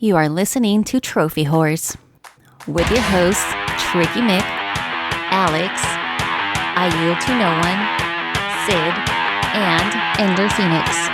You are listening to Trophy Horse with your hosts, Tricky Mick, Alex, I Yield to No One, Sid, and Ender Phoenix.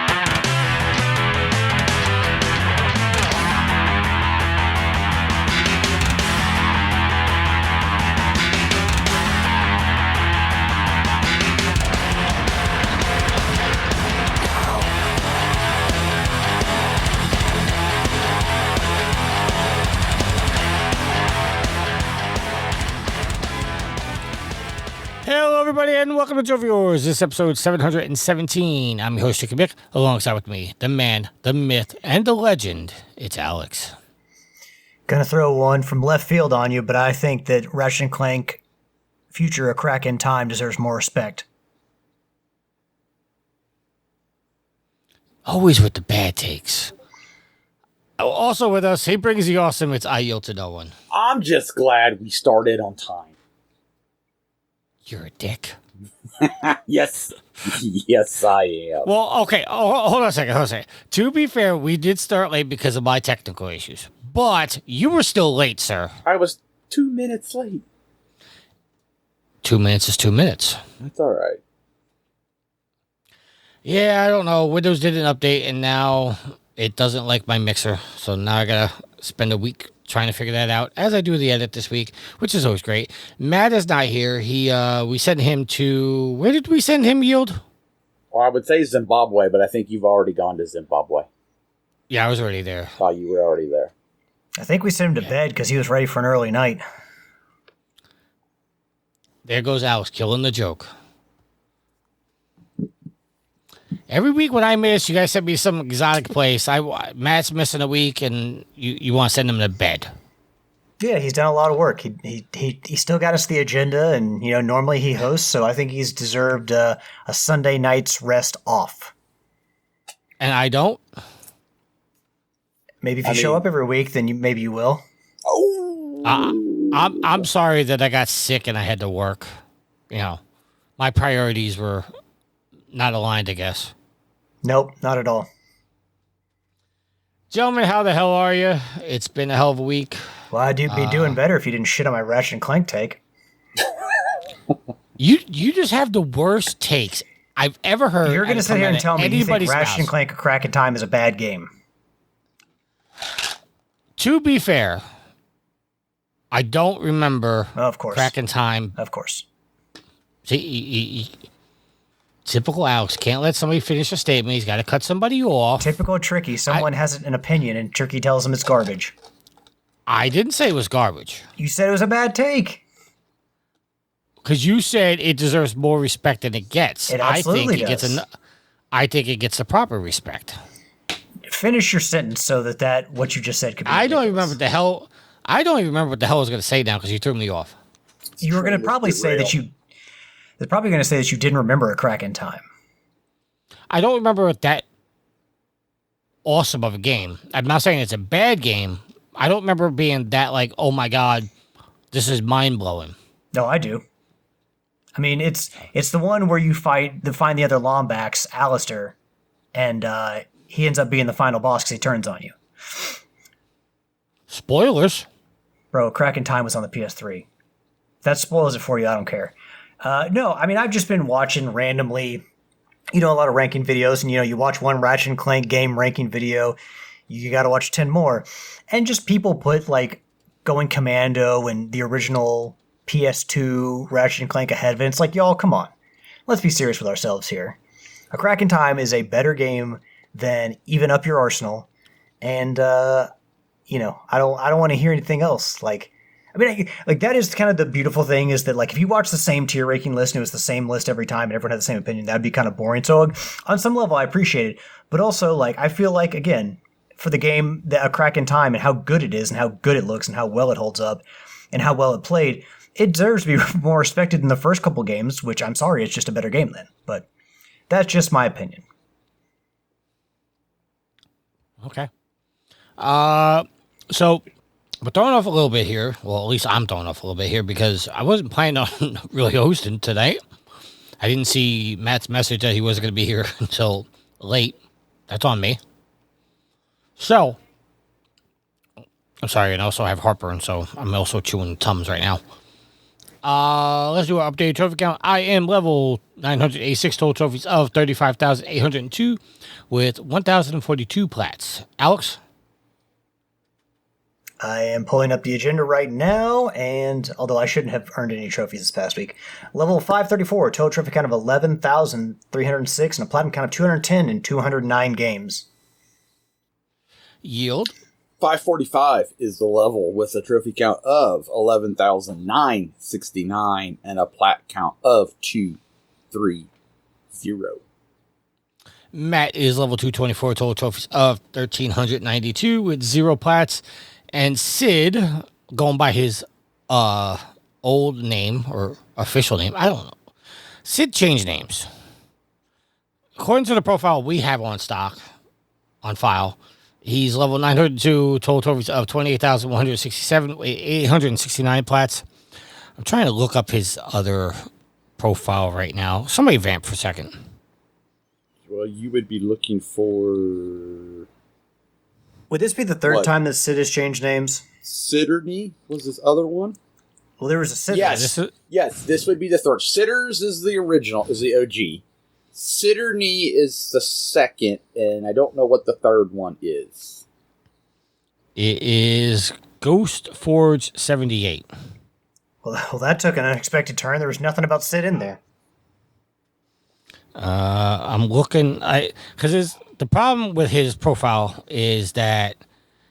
Hello, everybody, and welcome to Trophy Wars. This is episode 717. I'm your host, Tricky Mick. Alongside with me, the man, the myth, and the legend. It's Alex. Gonna throw one from left field on you, but I think that Ratchet & Clank Future A Crack in Time deserves more respect. Always with the bad takes. Also with us, he brings the awesome. It's I Yield to No One. I'm just glad we started on time. You're a dick. Yes. Yes, I am. Well, okay. Hold on a second. To be fair, we did start late because of my technical issues. But you were still late, sir. I was 2 minutes late. 2 minutes is 2 minutes. That's all right. Yeah, I don't know. Windows did an update, and now it doesn't like my mixer. So now I got to spend a week trying to figure that out as I do the edit this week, which is always great. Matt is not here. We sent him to, where did we send him, Yield? Well, I would say Zimbabwe, but I think you've already gone to Zimbabwe. Yeah, I was already there. Oh, you were already there. I think we sent him to bed because he was ready for an early night. There goes Alex killing the joke. Every week when I miss, you guys send me some exotic place. Matt's missing a week, and you want to send him to bed. Yeah, he's done a lot of work. He still got us the agenda, and normally he hosts, so I think he's deserved a Sunday night's rest off. And I don't. Maybe if you show up every week, then maybe you will. Oh, I'm sorry that I got sick and I had to work. My priorities were not aligned, I guess. Nope, not at all. Gentlemen, how the hell are you? It's been a hell of a week. Well, I'd be doing better if you didn't shit on my Ratchet and Clank take. You just have the worst takes I've ever heard. You're going to sit here and tell me you think Ratchet mouth. and Clank A Crack in Time is a bad game. To be fair, I don't remember Of course. Crack in Time. Of course. See, typical Alex can't let somebody finish a statement. He's got to cut somebody off. Typical Tricky. Someone has an opinion, and Tricky tells him it's garbage. I didn't say it was garbage. You said it was a bad take. Because you said it deserves more respect than it gets. It absolutely does. I think it gets the proper respect. Finish your sentence so that what you just said could be I don't ridiculous. even remember what the hell. I don't even remember what the hell I was going to say now because you threw me off. You were going to probably say that you. They're probably going to say that you didn't remember A Crack in Time. I don't remember that awesome of a game. I'm not saying it's a bad game. I don't remember being that like, oh my god, this is mind blowing. No, I do. I mean, it's the one where you find the other Lombax, Alistair, and he ends up being the final boss because he turns on you. Spoilers. Bro, Crack in Time was on the PS3. If that spoils it for you, I don't care. No, I mean, I've just been watching randomly, a lot of ranking videos, and, you watch one Ratchet and Clank game ranking video, you got to watch 10 more. And just people put, like, Going Commando and the original PS2 Ratchet and Clank ahead of it. It's like, y'all, come on. Let's be serious with ourselves here. A Crack in Time is a better game than even Up Your Arsenal. And, I don't want to hear anything else. Like that is kind of the beautiful thing is that, like, if you watch the same tier ranking list and it was the same list every time and everyone had the same opinion, that'd be kind of boring. So on some level, I appreciate it. But also, like, I feel like, again, for the game, A Crack in Time and how good it is and how good it looks and how well it holds up and how well it played, it deserves to be more respected than the first couple games, which I'm sorry, it's just a better game then. But that's just my opinion. Okay. So we're throwing off a little bit here. Well, at least I'm throwing off a little bit here because I wasn't planning on really hosting tonight. I didn't see Matt's message that he wasn't going to be here until late. That's on me. So I'm sorry, and I also have heartburn, so I'm also chewing Tums right now. Let's do our updated trophy count. I am level 986 total trophies of 35,802 with 1,042 plats. Alex? I am pulling up the agenda right now, and although I shouldn't have earned any trophies this past week, level 534, total trophy count of 11,306, and a platinum count of 210 in 209 games. Yield? 545 is the level with a trophy count of 11,969 and a plat count of 230. Matt is level 224, total trophies of 1,392 with 0 plats. And Sid, going by his old name or official name, I don't know. Sid changed names. According to the profile we have on stock, on file, he's level 902, total trophies of 28,167, 869 plats. I'm trying to look up his other profile right now. Somebody vamp for a second. Well, you would be looking for... Would this be the third What? time that Sid has changed names? Sitterney was this other one? Well, there was a Sid. Yes, yes, this would be the third. Sitters is the original, is the OG. Sitterney is the second, and I don't know what the third one is. It is Ghost Forge 78. Well, that took an unexpected turn. There was nothing about Sid in there. I'm looking, because the problem with his profile is that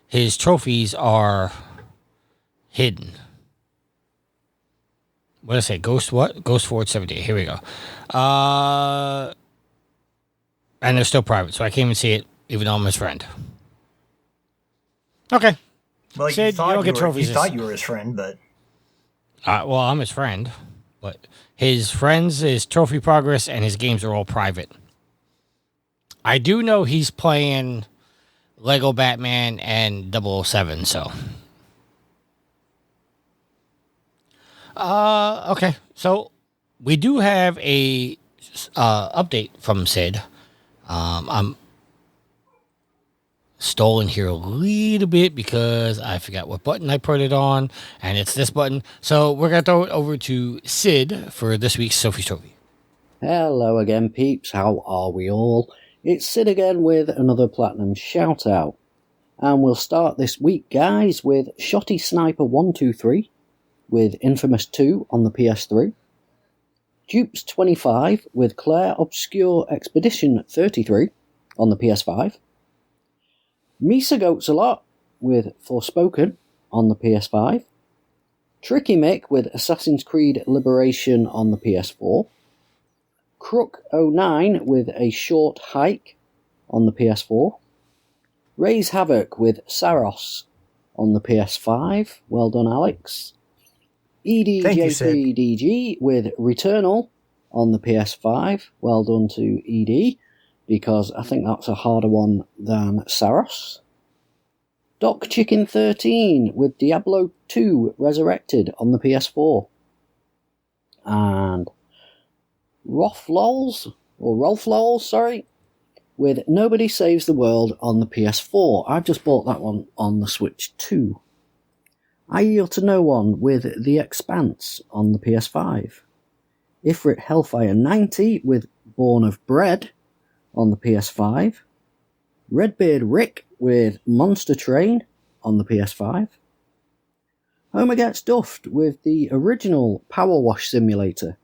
his trophies are hidden. What did I say? Ghost what? Ghost Forge 78. Here we go. And they're still private, so I can't even see it, even though I'm his friend. Okay. Well, Sid, you don't get trophies. You thought you were his friend, but... Well, I'm his friend, but his friends, his trophy progress, and his games are all private. I do know he's playing Lego Batman and 007, so. Okay. So we do have a update from Sid. I'm stolen here a little bit because I forgot what button I put it on, and it's this button. So we're going to throw it over to Sid for this week's Sophie's Trophy. Hello again, peeps. How are we all? It's Sid again with another Platinum shout-out. And we'll start this week, guys, with Shotty Sniper 123 with Infamous 2 on the PS3. Dupes 25 with Claire Obscure Expedition 33 on the PS5. Misa Goats a Lot with Forspoken on the PS5. Tricky Mick with Assassin's Creed Liberation on the PS4. Crook 09 with A Short Hike on the PS4. Raise Havoc with Saros on the PS5. Well done, Alex. EDJ3DG with Returnal on the PS5. Well done to ED, because I think that's a harder one than Saros. Doc Chicken 13 with Diablo 2 Resurrected on the PS4. And Rolf Lols, with Nobody Saves the World on the PS4. I've just bought that one on the Switch too. I Yield to No One with The Expanse on the PS5. Ifrit Hellfire 90 with Born of Bread on the PS5. Redbeard Rick with Monster Train on the PS5. Homer Gets Duffed with the original Power Wash Simulator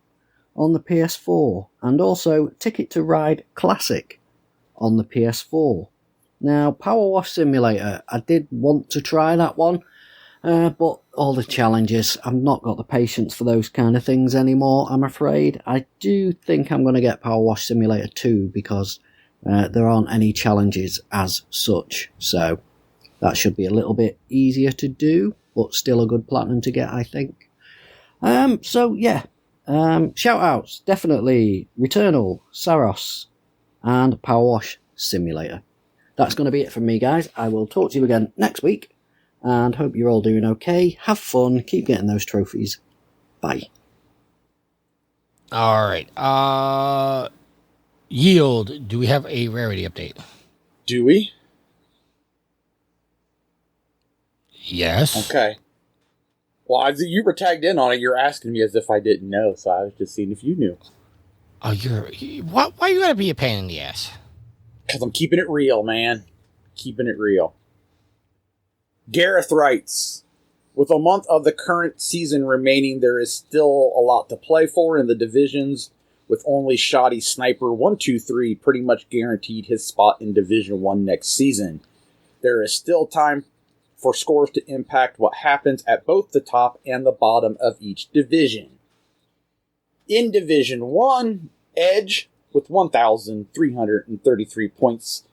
on the PS4, and also Ticket to Ride Classic on the PS4. Now, Power Wash Simulator, I did want to try that one, but all the challenges, I've not got the patience for those kind of things anymore, I'm afraid. I do think I'm going to get Power Wash Simulator 2 because there aren't any challenges as such, so that should be a little bit easier to do, but still a good platinum to get, I think. Shout outs, definitely Returnal, Saros, and Power Wash Simulator. That's going to be it from me, guys. I will talk to you again next week, and hope you're all doing okay. Have fun, keep getting those trophies. Bye. All right. Yield, do we have a rarity update? Do we? Yes. Okay. Well, you were tagged in on it. You're asking me as if I didn't know, so I was just seeing if you knew. Oh, why you gotta be a pain in the ass? Because I'm keeping it real, man. Keeping it real. Gareth writes, with a month of the current season remaining, there is still a lot to play for in the divisions, with only shoddy sniper 123 pretty much guaranteed his spot in Division 1 next season. There is still time for scores to impact what happens at both the top and the bottom of each division. In Division 1, Edge, with 1,333 points,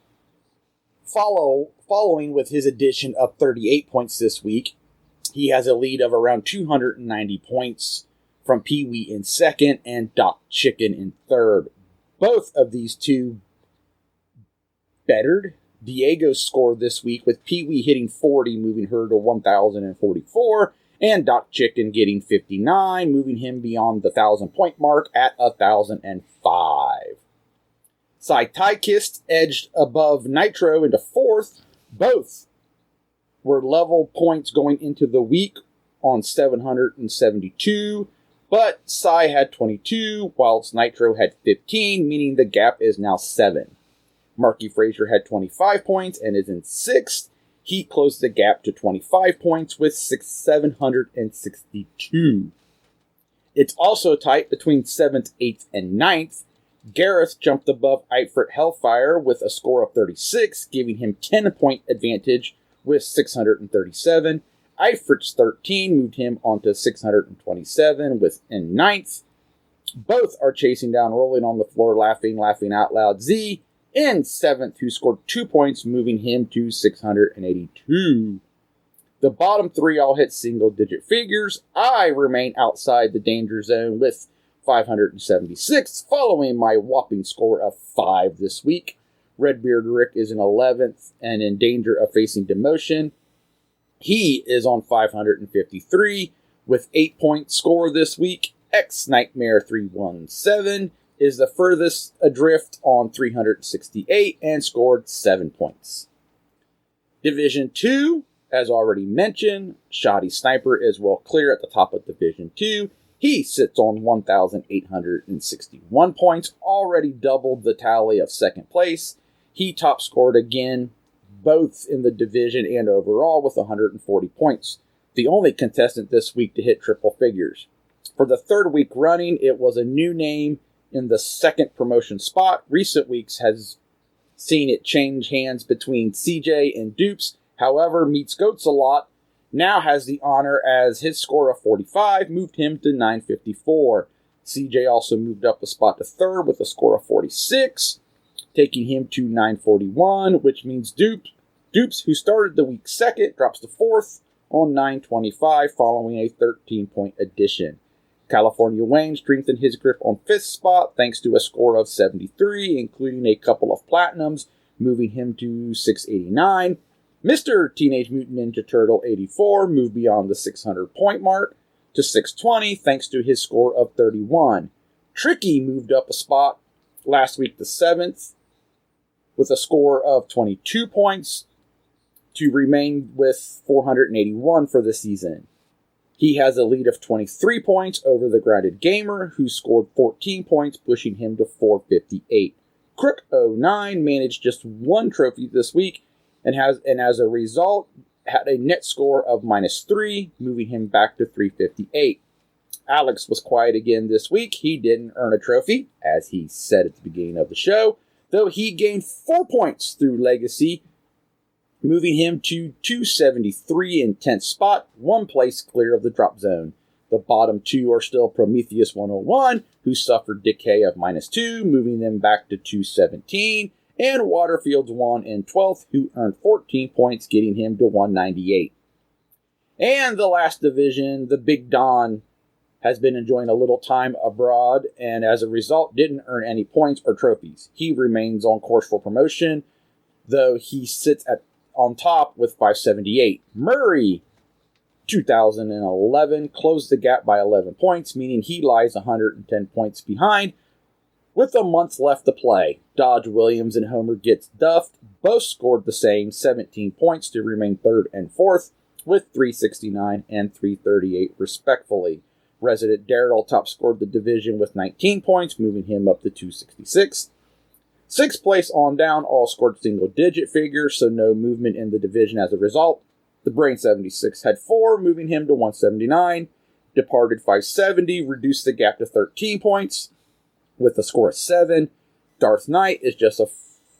following with his addition of 38 points this week. He has a lead of around 290 points from Pee Wee in second and Doc Chicken in third. Both of these two bettered Diego's score this week, with Pee Wee hitting 40, moving her to 1,044, and Doc Chicken getting 59, moving him beyond the 1,000-point mark at 1,005. Cy Tykist edged above Nitro into fourth. Both were level points going into the week on 772, but Cy had 22, whilst Nitro had 15, meaning the gap is now 7. Marky Frazier had 25 points and is in 6th. He closed the gap to 25 points with 762. It's also tight between 7th, 8th, and 9th. Gareth jumped above Eifert Hellfire with a score of 36, giving him 10-point advantage with 637. Eifert's 13 moved him onto 627 in 9th. Both are chasing down Rolling on the Floor, laughing out loud Z in 7th, who scored 2 points, moving him to 682. The bottom three all hit single-digit figures. I remain outside the danger zone with 576, following my whopping score of 5 this week. Redbeard Rick is in 11th and in danger of facing demotion. He is on 553 with 8-point score this week. X-Nightmare 317 is the furthest adrift on 368 and scored 7 points. Division 2, as already mentioned, Shoddy Sniper is well clear at the top of Division 2. He sits on 1,861 points, already doubled the tally of second place. He top scored again, both in the division and overall, with 140 points. The only contestant this week to hit triple figures. For the third week running, it was a new name in the second promotion spot. Recent weeks has seen it change hands between CJ and Dupes. However, Meets Goats a lot now has the honor, as his score of 45 moved him to 954. CJ also moved up a spot to third with a score of 46, taking him to 941, which means Dupes, who started the week second, drops to fourth on 925 following a 13-point addition. California Wayne strengthened his grip on fifth spot thanks to a score of 73, including a couple of platinums, moving him to 689. Mr. Teenage Mutant Ninja Turtle 84 moved beyond the 600-point mark to 620 thanks to his score of 31. Tricky moved up a spot last week to 7th with a score of 22 points to remain with 481 for the season. He has a lead of 23 points over the Grounded Gamer, who scored 14 points, pushing him to 458. Crook09 managed just one trophy this week, and as a result had a net score of -3, moving him back to 358. Alex was quiet again this week. He didn't earn a trophy, as he said at the beginning of the show, though he gained 4 points through Legacy, moving him to 273 in 10th spot, 1 place clear of the drop zone. The bottom two are still Prometheus 101, who suffered decay of -2, moving them back to 217, and Waterfields 1 in 12th, who earned 14 points, getting him to 198. And the last division, the Big Don, has been enjoying a little time abroad, and as a result didn't earn any points or trophies. He remains on course for promotion, though he sits on top with 578. Murray, 2011, closed the gap by 11 points, meaning he lies 110 points behind, with a month left to play. Dodge Williams and Homer Gets Duffed both scored the same 17 points to remain third and fourth. with 369 and 338 respectfully. Resident Daryl top scored the division with 19 points, moving him up to 266. Sixth place on down all scored single-digit figures, so no movement in the division as a result. The Brain 76 had 4, moving him to 179. Departed 570 reduced the gap to 13 points with a score of 7. Darth Knight is just a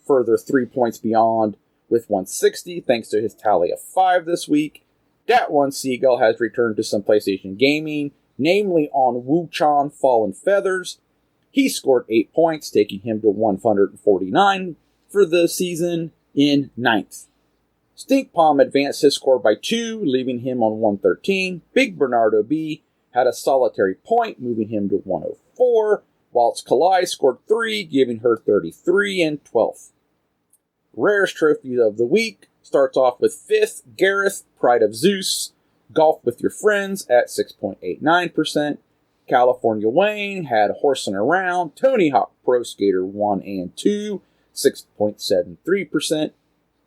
further 3 points beyond with 160, thanks to his tally of 5 this week. Dat1 Seagull has returned to some PlayStation gaming, namely on Wu-Chan Fallen Feathers. He scored 8 points, taking him to 149 for the season in 9th. Stink Palm advanced his score by 2, leaving him on 113. Big Bernardo B had a solitary point, moving him to 104, whilst Kalai scored 3, giving her 33 and 12th. Rarest Trophy of the Week starts off with 5th, Gareth, Pride of Zeus, Golf with Your Friends at 6.89%. California Wayne had Horsing Around, Tony Hawk Pro Skater 1 and 2, 6.73%.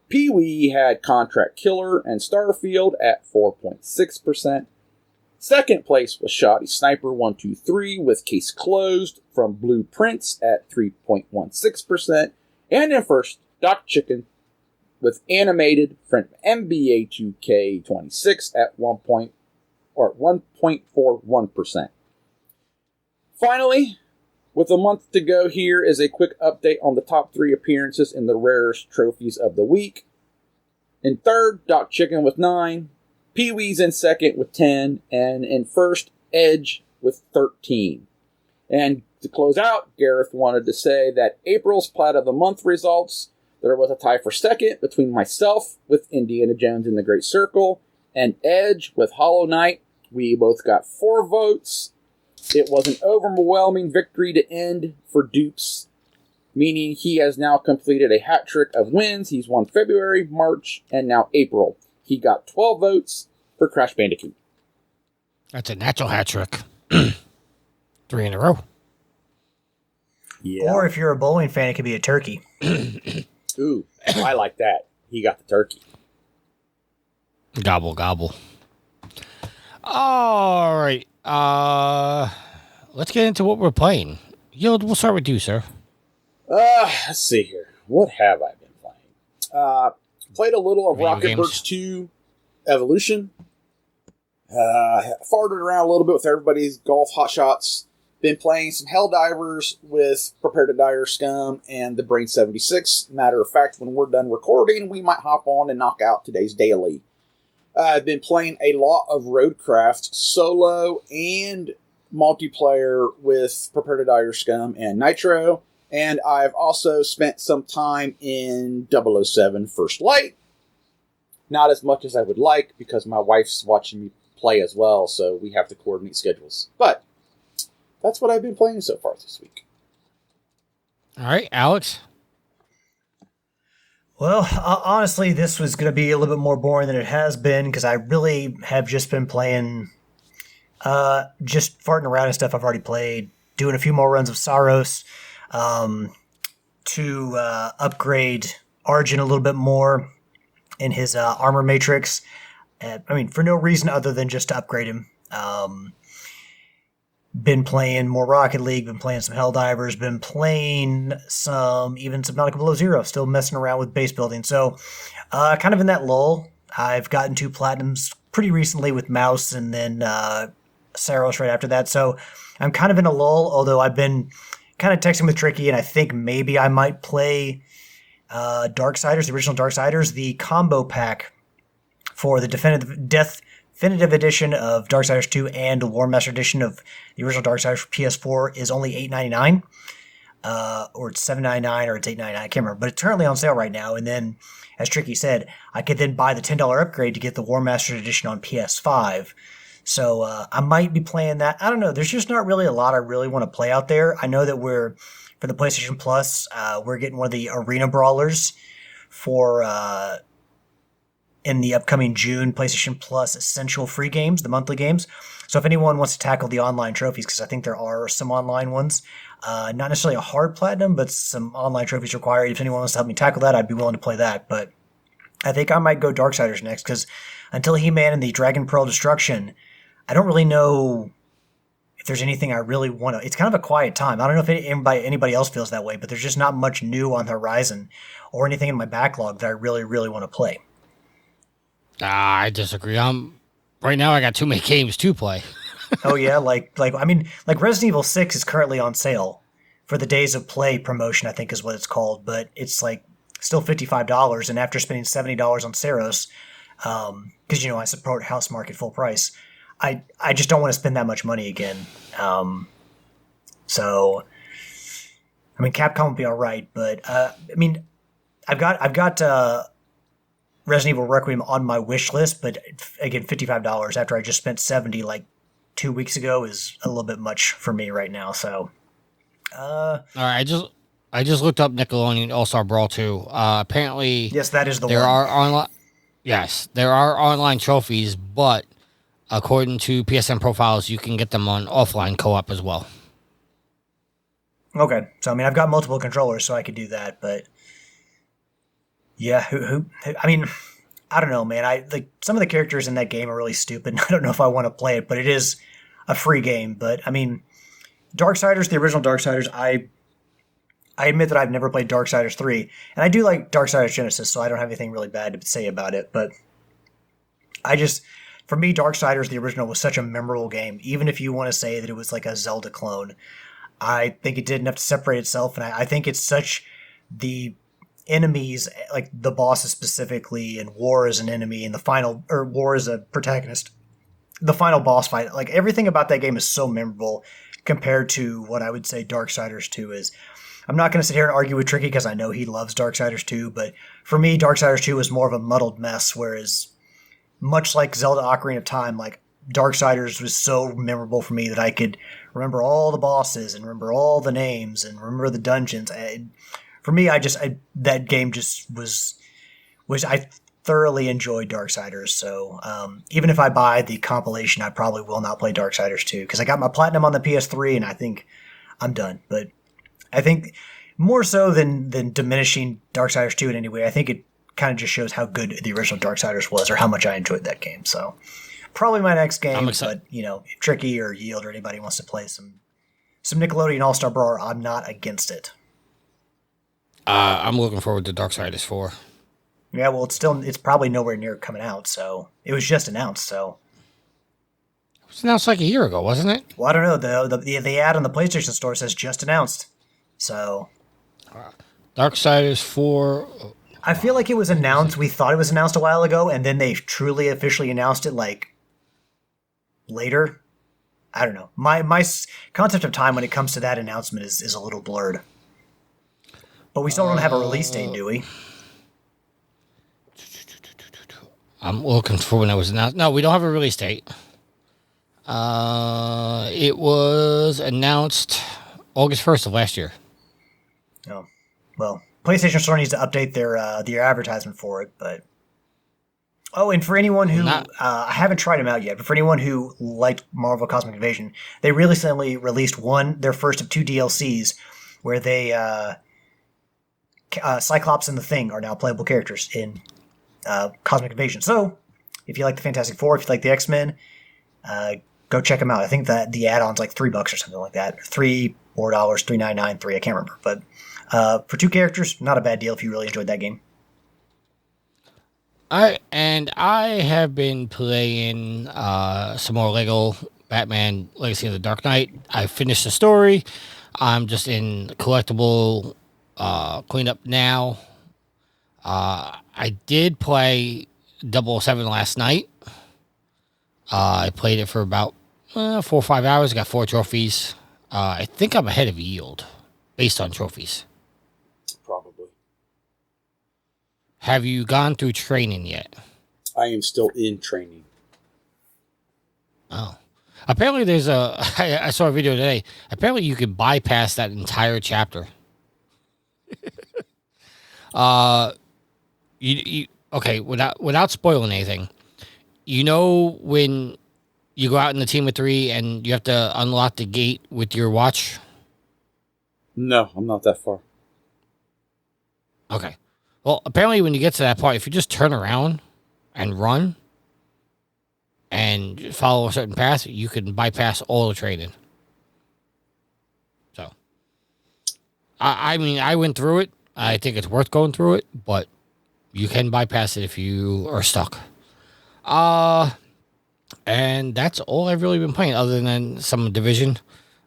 Pee Wee had Contract Killer and Starfield at 4.6%. Second place was Shoddy Sniper 123 with Case Closed from Blue Prince at 3.16%. And in first, Doc Chicken with Animated from NBA 2K26 at 1.41%. Finally, with a month to go, here is a quick update on the top 3 appearances in the rarest trophies of the week. In third, Doc Chicken with 9, Pee Wee's in second with 10, and in first, Edge with 13. And to close out, Gareth wanted to say that April's Plat of the Month results, there was a tie for second between myself with Indiana Jones in the Great Circle and Edge with Hollow Knight. We both got 4 votes. It was an overwhelming victory to end for Dupes, meaning he has now completed a hat trick of wins. He's won February, March, and now April. He got 12 votes for Crash Bandicoot. That's a natural hat trick. 3 in a row. Yeah. Or if you're a bowling fan, it could be a turkey. Ooh, I like that. He got the turkey. Gobble, gobble. All right. Let's get into what we're playing. We'll start with you, sir. Let's see here. What have I been playing? Played a little of Video Rocket games. Burst 2 Evolution. Farted around a little bit with everybody's golf hotshots. Been playing some Helldivers with Prepare to Die or Scum and the Brain 76. Matter of fact, when we're done recording, we might hop on and knock out today's daily. I've been playing a lot of Roadcraft solo and multiplayer with Prepare to Die or Scum and Nitro. And I've also spent some time in 007 First Light. Not as much as I would like because my wife's watching me play as well, so we have to coordinate schedules. But that's what I've been playing so far this week. All right, Alex. Well, honestly, this was going to be a little bit more boring than it has been because I really have just been playing, just farting around and stuff I've already played, doing a few more runs of Saros to upgrade Arjun a little bit more in his armor matrix. For no reason other than just to upgrade him. Been playing more Rocket League, been playing some Helldivers, been playing some Subnautica Below Zero, still messing around with base building. So, kind of in that lull. I've gotten 2 platinums pretty recently with Mouse and then Saros right after that. So, I'm kind of in a lull, although I've been kind of texting with Tricky, and I think maybe I might play Darksiders, the original Darksiders, the combo pack for the Definitive Edition of Darksiders 2 and the War Master Edition of the original Darksiders for PS4 is only $8.99, or it's $7.99, or it's $8.99. I can't remember, but it's currently on sale right now. And then, as Tricky said, I could then buy the $10 upgrade to get the War Master Edition on PS5. So I might be playing that. I don't know. There's just not really a lot I really want to play out there. I know that for the PlayStation Plus, we're getting one of the Arena Brawlers for in the upcoming June PlayStation Plus Essential free games, the monthly games. So if anyone wants to tackle the online trophies, because I think there are some online ones, not necessarily a hard platinum, but some online trophies required. If anyone wants to help me tackle that, I'd be willing to play that. But I think I might go Darksiders next because until He-Man and the Dragon Pearl Destruction, I don't really know if there's anything I really want to. It's kind of a quiet time. I don't know if anybody else feels that way, but there's just not much new on the horizon or anything in my backlog that I really, really want to play. I disagree. Right now I got too many games to play. Oh yeah, like Resident Evil 6 is currently on sale for the Days of Play promotion, I think is what it's called, but it's like still $55, and after spending $70 on Saros, because I support House Market full price, I just don't want to spend that much money again. So, Capcom would be all right, but I've got Resident Evil Requiem on my wish list, but again, $55 after I just spent $70 like 2 weeks ago is a little bit much for me right now. So, all right, I just looked up Nickelodeon All-Star Brawl 2. Apparently, yes, that is the there one. are online. Yes, there are online trophies, but according to PSN profiles, you can get them on offline co-op as well. Okay, so I've got multiple controllers, so I could do that. But yeah, who I don't know, man. Some of the characters in that game are really stupid. I don't know if I want to play it, but it is a free game. But Darksiders, the original Darksiders, I admit that I've never played Darksiders 3, and I do like Darksiders Genesis, so I don't have anything really bad to say about it. But for me, Darksiders, the original, was such a memorable game. Even if you want to say that it was like a Zelda clone, I think it did enough to separate itself, and I think it's such the enemies, like the bosses specifically, and War as an enemy, and War as a protagonist, the final boss fight, like everything about that game is so memorable compared to what I would say Darksiders 2 is. I'm not going to sit here and argue with Tricky because I know he loves Darksiders 2, but for me, Darksiders 2 is more of a muddled mess, whereas much like Zelda Ocarina of Time, like Darksiders was so memorable for me that I could remember all the bosses and remember all the names and remember the dungeons. For me, that game just was I thoroughly enjoyed Darksiders. So even if I buy the compilation, I probably will not play Darksiders 2 because I got my platinum on the PS3 and I think I'm done. But I think more so than diminishing Darksiders 2 in any way, I think it kind of just shows how good the original Darksiders was or how much I enjoyed that game. So probably my next game, but if Tricky or Yield or anybody wants to play some Nickelodeon All-Star Brawl, I'm not against it. I'm looking forward to Darksiders 4. Yeah, well, it's probably nowhere near coming out, so it was just announced, so. It was announced like a year ago, wasn't it? Well, I don't know. The ad on the PlayStation Store says just announced, so. Darksiders 4. I feel like it was announced. We thought it was announced a while ago, and then they truly officially announced it like later. I don't know. My concept of time when it comes to that announcement is a little blurred. But we still don't have a release date, do we? I'm looking for when it was announced. No, we don't have a release date. It was announced August 1st of last year. Oh, well, PlayStation Store needs to update their advertisement for it, but... Oh, and for anyone who... I haven't tried them out yet, but for anyone who liked Marvel Cosmic Invasion, they recently released their first of 2 DLCs, where they... Cyclops and the Thing are now playable characters in Cosmic Invasion. So, if you like the Fantastic Four, if you like the X-Men, go check them out. I think that the add-on's like $3 or something like that. $4, $3.99, $3, I can't remember. But for 2 characters, not a bad deal if you really enjoyed that game. I have been playing some more Lego Batman Legacy of the Dark Knight. I finished the story. I'm just in collectible cleanup now. I did play 007 last night. I played it for about 4 or 5 hours. Got 4 trophies. I think I'm ahead of Yield based on trophies. Probably. Have you gone through training yet? I am still in training. Oh. Apparently there's I saw a video today. Apparently you can bypass that entire chapter. Okay, without spoiling anything, when you go out in the team of 3 and you have to unlock the gate with your watch? No, I'm not that far. Okay. Well, apparently when you get to that part, if you just turn around and run and follow a certain path, you can bypass all the trading. So, I mean, I went through it. I think it's worth going through it, but you can bypass it if you are stuck. And that's all I've really been playing, other than some Division.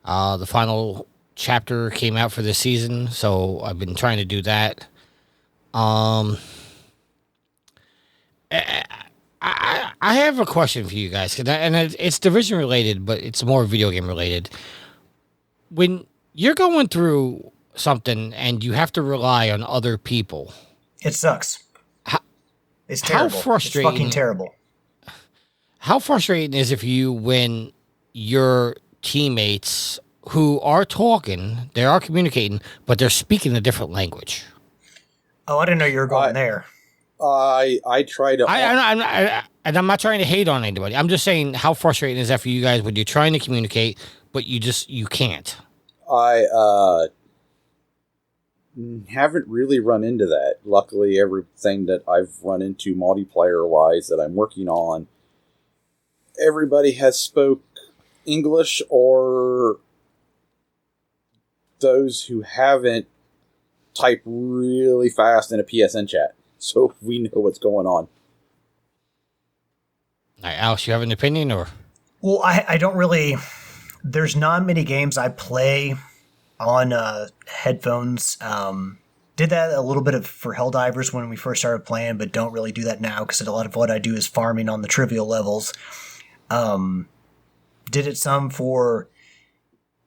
The final chapter came out for this season, so I've been trying to do that. I have a question for you guys, and it's Division related, but it's more video game related. When you're going through something and you have to rely on other people, it sucks. It's terrible. How frustrating! It's fucking terrible. How frustrating is it for you when your teammates who are talking, they are communicating, but they're speaking a different language? Oh, I didn't know you were going there. I try to. I'm not trying to hate on anybody. I'm just saying, how frustrating is that for you guys when you're trying to communicate, but you can't? I haven't really run into that. Luckily, everything that I've run into multiplayer-wise that I'm working on, everybody has spoke English, or those who haven't type really fast in a PSN chat, so we know what's going on. All right, Alex, you have an opinion, or? Well, I don't really. There's not many games I play on headphones. Did that a little bit for Helldivers when we first started playing, but don't really do that now because a lot of what I do is farming on the trivial levels. Did it some for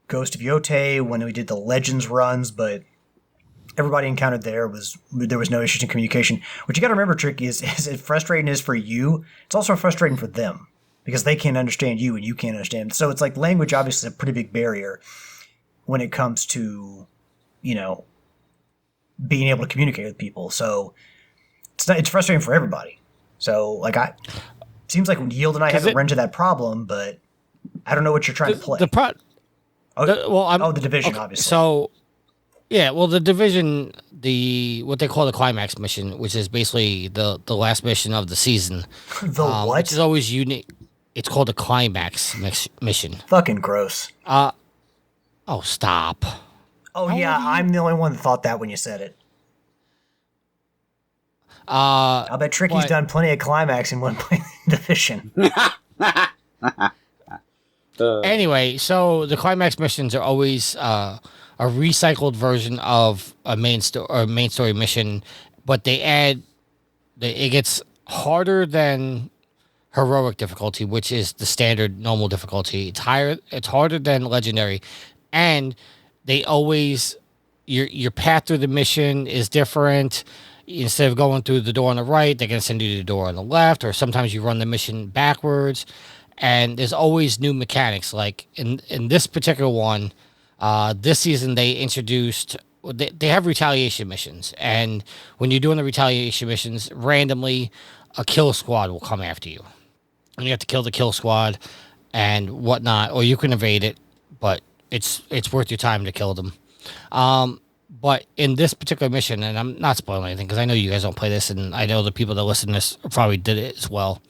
Ghost of Yotei when we did the Legends runs, but everybody encountered there was no issues in communication. What you got to remember, Tricky, is it frustrating is for you, it's also frustrating for them because they can't understand you and you can't understand. So it's like language obviously is a pretty big barrier when it comes to, being able to communicate with people. So it's frustrating for everybody. So like seems like Yield and I haven't run into that problem, but I don't know what you're trying to play. The Division, okay, obviously. So, yeah, well, the Division, what they call the climax mission, which is basically the last mission of the season. The what? Which is always unique. It's called the climax mission. Fucking gross. Oh, stop. Oh, yeah, I'm the only one that thought that when you said it. I bet Tricky's done plenty of climax in one Division. Anyway, so the climax missions are always a recycled version of a main story mission, but they add it gets harder than heroic difficulty, which is the standard normal difficulty. It's harder than legendary, and they always your path through the mission is different. Instead of going through the door on the right, they're going to send you to the door on the left, or sometimes you run the mission backwards. And there's always new mechanics. Like in this particular one, this season they introduced. They have retaliation missions, and when you're doing the retaliation missions, randomly a kill squad will come after you, and you have to kill the kill squad and whatnot, or you can evade it, but it's worth your time to kill them. But in this particular mission, and I'm not spoiling anything because I know you guys don't play this, and I know the people that listen to this probably did it as well.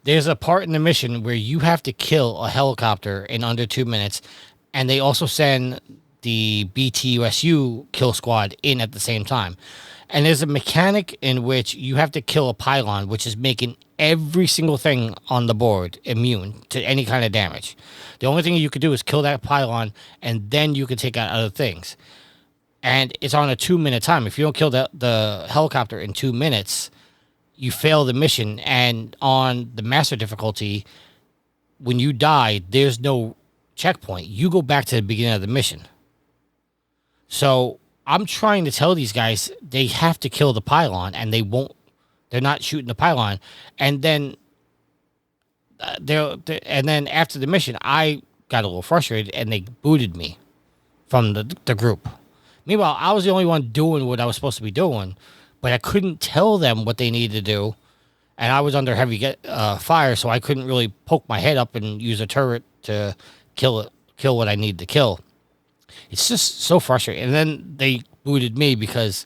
There's a part in the mission where you have to kill a helicopter in under 2 minutes, and they also send the BTUSU kill squad in at the same time. And there's a mechanic in which you have to kill a pylon, which is making every single thing on the board immune to any kind of damage. The only thing you could do is kill that pylon, and then you can take out other things. And it's on a 2-minute time. If you don't kill the helicopter in 2 minutes, you fail the mission. And on the master difficulty, when you die, there's no checkpoint. You go back to the beginning of the mission. So I'm trying to tell these guys they have to kill the pylon, and they won't. They're not shooting the pylon. And then after the mission, I got a little frustrated, and they booted me from the group. Meanwhile, I was the only one doing what I was supposed to be doing, but I couldn't tell them what they needed to do, and I was under heavy fire, so I couldn't really poke my head up and use a turret to kill what I needed to kill. It's just so frustrating. And then they booted me because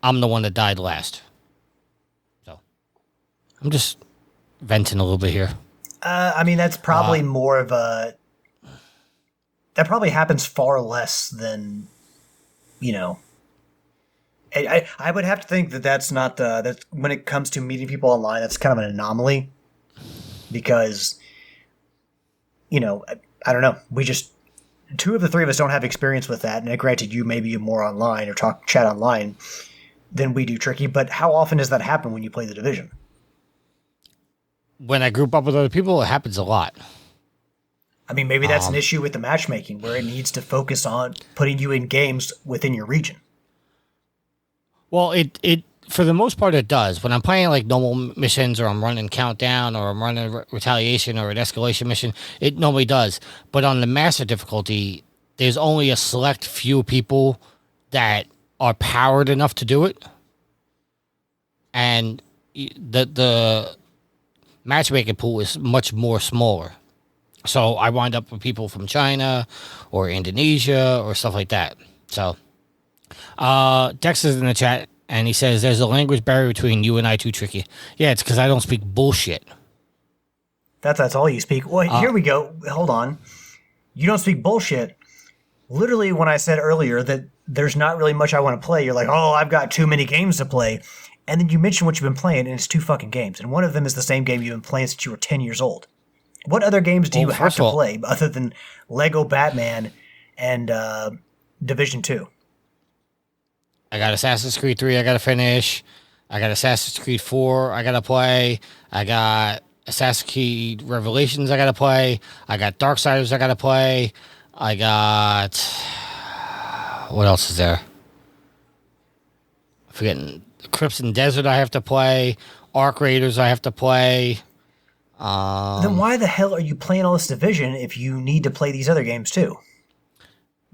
I'm the one that died last. So I'm just venting a little bit here. I mean, that's probably more of a... That probably happens far less than, you know... I would have to think that that's not the... That when it comes to meeting people online, that's kind of an anomaly. Because, you know, I don't know. We just... Two of the three of us don't have experience with that. And granted, you maybe more online or chat online than we do, Tricky. But how often does that happen when you play the Division? When I group up with other people, it happens a lot. I mean, maybe that's an issue with the matchmaking where it needs to focus on putting you in games within your region. Well, it for the most part, it does. When I'm playing like normal missions or I'm running Countdown or I'm running Retaliation or an Escalation mission, it normally does. But on the Master difficulty, there's only a select few people that are powered enough to do it. And the matchmaking pool is much more smaller. So I wind up with people from China or Indonesia or stuff like that. So Dex is in the chat and he says there's a language barrier between you and I too, Tricky. Yeah, it's because I don't speak bullshit. That's all you speak. Well, here we go. Hold on. You don't speak bullshit. Literally, when I said earlier that there's not really much I want to play, you're like, oh, I've got too many games to play. And then you mention what you've been playing, and it's 2 fucking games. And one of them is the same game you've been playing since you were 10 years old. What other games do you have to play other than Lego Batman and Division 2? I got Assassin's Creed 3 I got to finish. I got Assassin's Creed 4 I got to play. I got Assassin's Creed Revelations I got to play. I got Darksiders I got to play. I got... What else is there? I'm forgetting. Crimson Desert I have to play. Arc Raiders I have to play. Then why the hell are you playing all this Division if you need to play these other games too?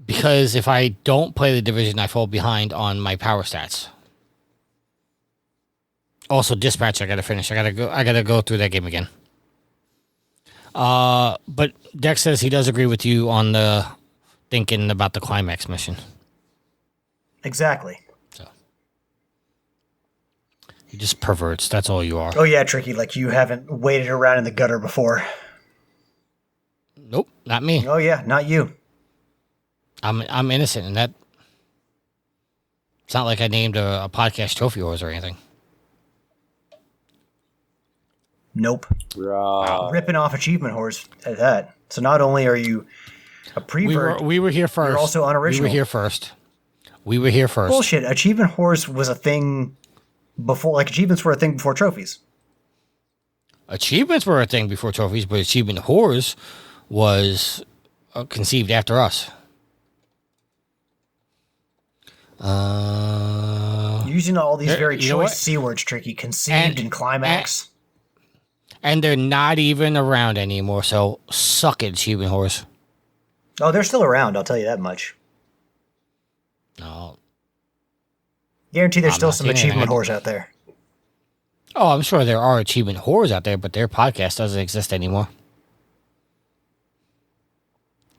Because if I don't play the Division, I fall behind on my power stats. Also, Dispatch I gotta finish. I gotta go through that game again. But Dex says he does agree with you on the thinking about the climax mission. Exactly. You just perverts. That's all you are. Oh yeah, Tricky. Like you haven't waited around in the gutter before. Nope, not me. Oh yeah, not you. I'm innocent in that. It's not like I named a podcast trophy horse or anything. Nope. Right. Ripping off achievement horse at that. So not only are you a prevert, we were here first. You're also unoriginal. We were here first. Bullshit. Achievement horse was a thing before. Like achievements were a thing before trophies. Achievements were a thing before trophies, but achievement horse was conceived after us. Using all these very choice C words, Tricky. Conceived and climax. And they're not even around anymore, so suck it, achievement horse. Oh, they're still around, I'll tell you that much. No. Guarantee there's still some achievement whores out there. Oh, I'm sure there are achievement whores out there, but their podcast doesn't exist anymore.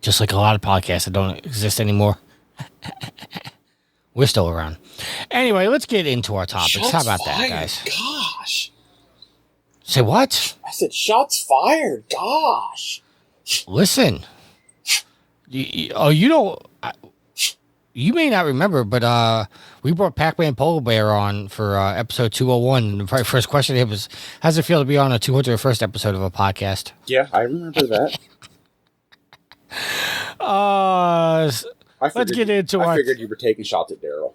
Just like a lot of podcasts that don't exist anymore. We're still around. Anyway, let's get into our topics. Shots How about fired. that, guys? Gosh. Say what? I said shots fired. Gosh. Listen. You may not remember, but we brought Pac-Man Polar Bear on for episode 201. And the very first question to him was, how's it feel to be on a 201st episode of a podcast? Yeah, I remember that. Let's get into I figured you were taking shots at Daryl.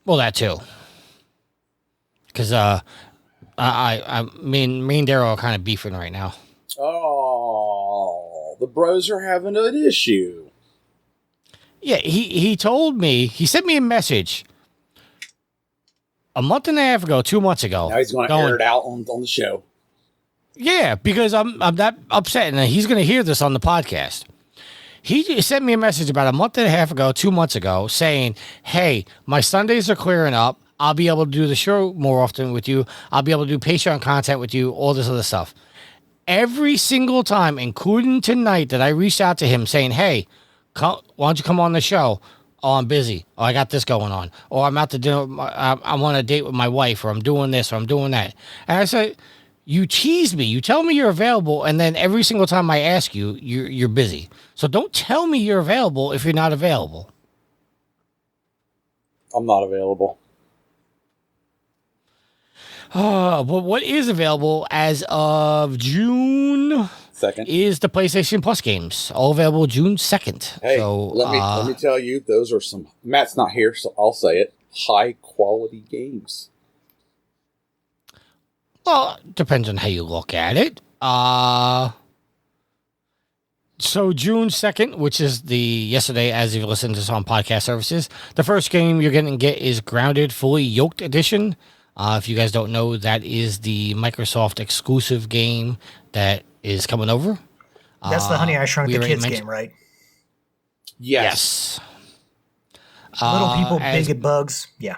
Well, that too. Because me and Daryl are kind of beefing right now. Oh, the bros are having an issue. Yeah, he told me, he sent me a message a month and a half ago, 2 months ago. Now he's going to air it out on the show. Yeah, because I'm that upset, and he's going to hear this on the podcast. He sent me a message about a month and a half ago, 2 months ago, saying, hey, my Sundays are clearing up. I'll be able to do the show more often with you. I'll be able to do Patreon content with you, all this other stuff. Every single time, including tonight, that I reached out to him saying, hey, why don't you come on the show? Oh, I'm busy. Oh, I got this going on. Or I'm out to dinner. I'm on a date with my wife, or I'm doing this, or I'm doing that. And I said, you tease me. You tell me you're available, and then every single time I ask you, you're busy. So don't tell me you're available if you're not available. I'm not available. But what is available as of June 2nd is the PlayStation Plus games, all available June 2nd. Hey, so let me tell you, those are some. Matt's not here, so I'll say it. High quality games. Well, depends on how you look at it. So June 2nd, which is the yesterday, as you've listened to this on podcast services, the first game you're going to get is Grounded Fully Yoked Edition. If you guys don't know, that is the Microsoft exclusive game that is coming over. That's the Honey I Shrunk the Kids game, right? Yes. Little people, big bugs. Yeah.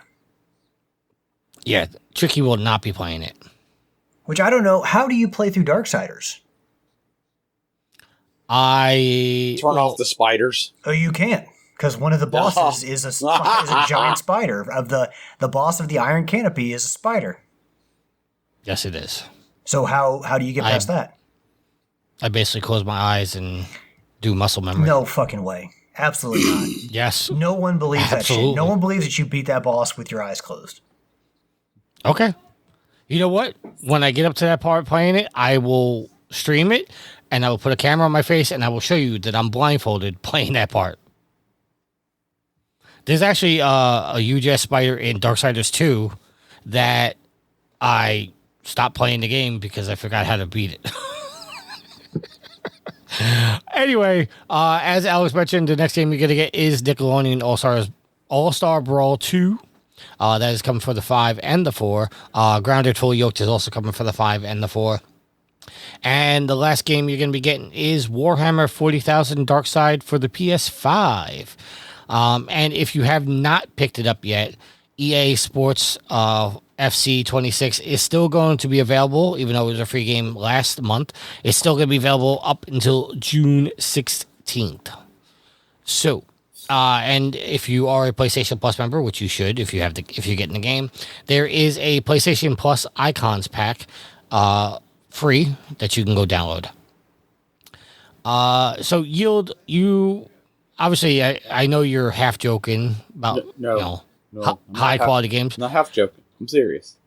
Yeah, Tricky will not be playing it. Which I don't know. How do you play through Darksiders? Turn off the spiders. Oh, you can't. Because one of the bosses is a giant spider. Of the boss of the Iron Canopy is a spider. Yes, it is. So how do you get past that? I basically close my eyes and do muscle memory. No fucking way. Absolutely not. Yes. No one believes Absolutely. that shit. No one believes that you beat that boss with your eyes closed. Okay. You know what? When I get up to that part playing it, I will stream it, and I will put a camera on my face, and I will show you that I'm blindfolded playing that part. There's actually a UJS spider in Darksiders 2 that I stopped playing the game because I forgot how to beat it. Anyway, as Alex mentioned, the next game you're going to get is Nickelodeon All-Star Brawl 2. That is coming for the 5 and the 4. Grounded Fully Yoked is also coming for the 5 and the 4. And the last game you're going to be getting is Warhammer 40,000 Darkside for the PS5. And if you have not picked it up yet, EA Sports FC 26 is still going to be available, even though it was a free game last month. It's still going to be available up until June 16th. So, and if you are a PlayStation Plus member, which you should if you're getting the game, there is a PlayStation Plus Icons pack free that you can go download. So Yield, you obviously I know you're half joking about high quality games. Not half joking. I'm serious.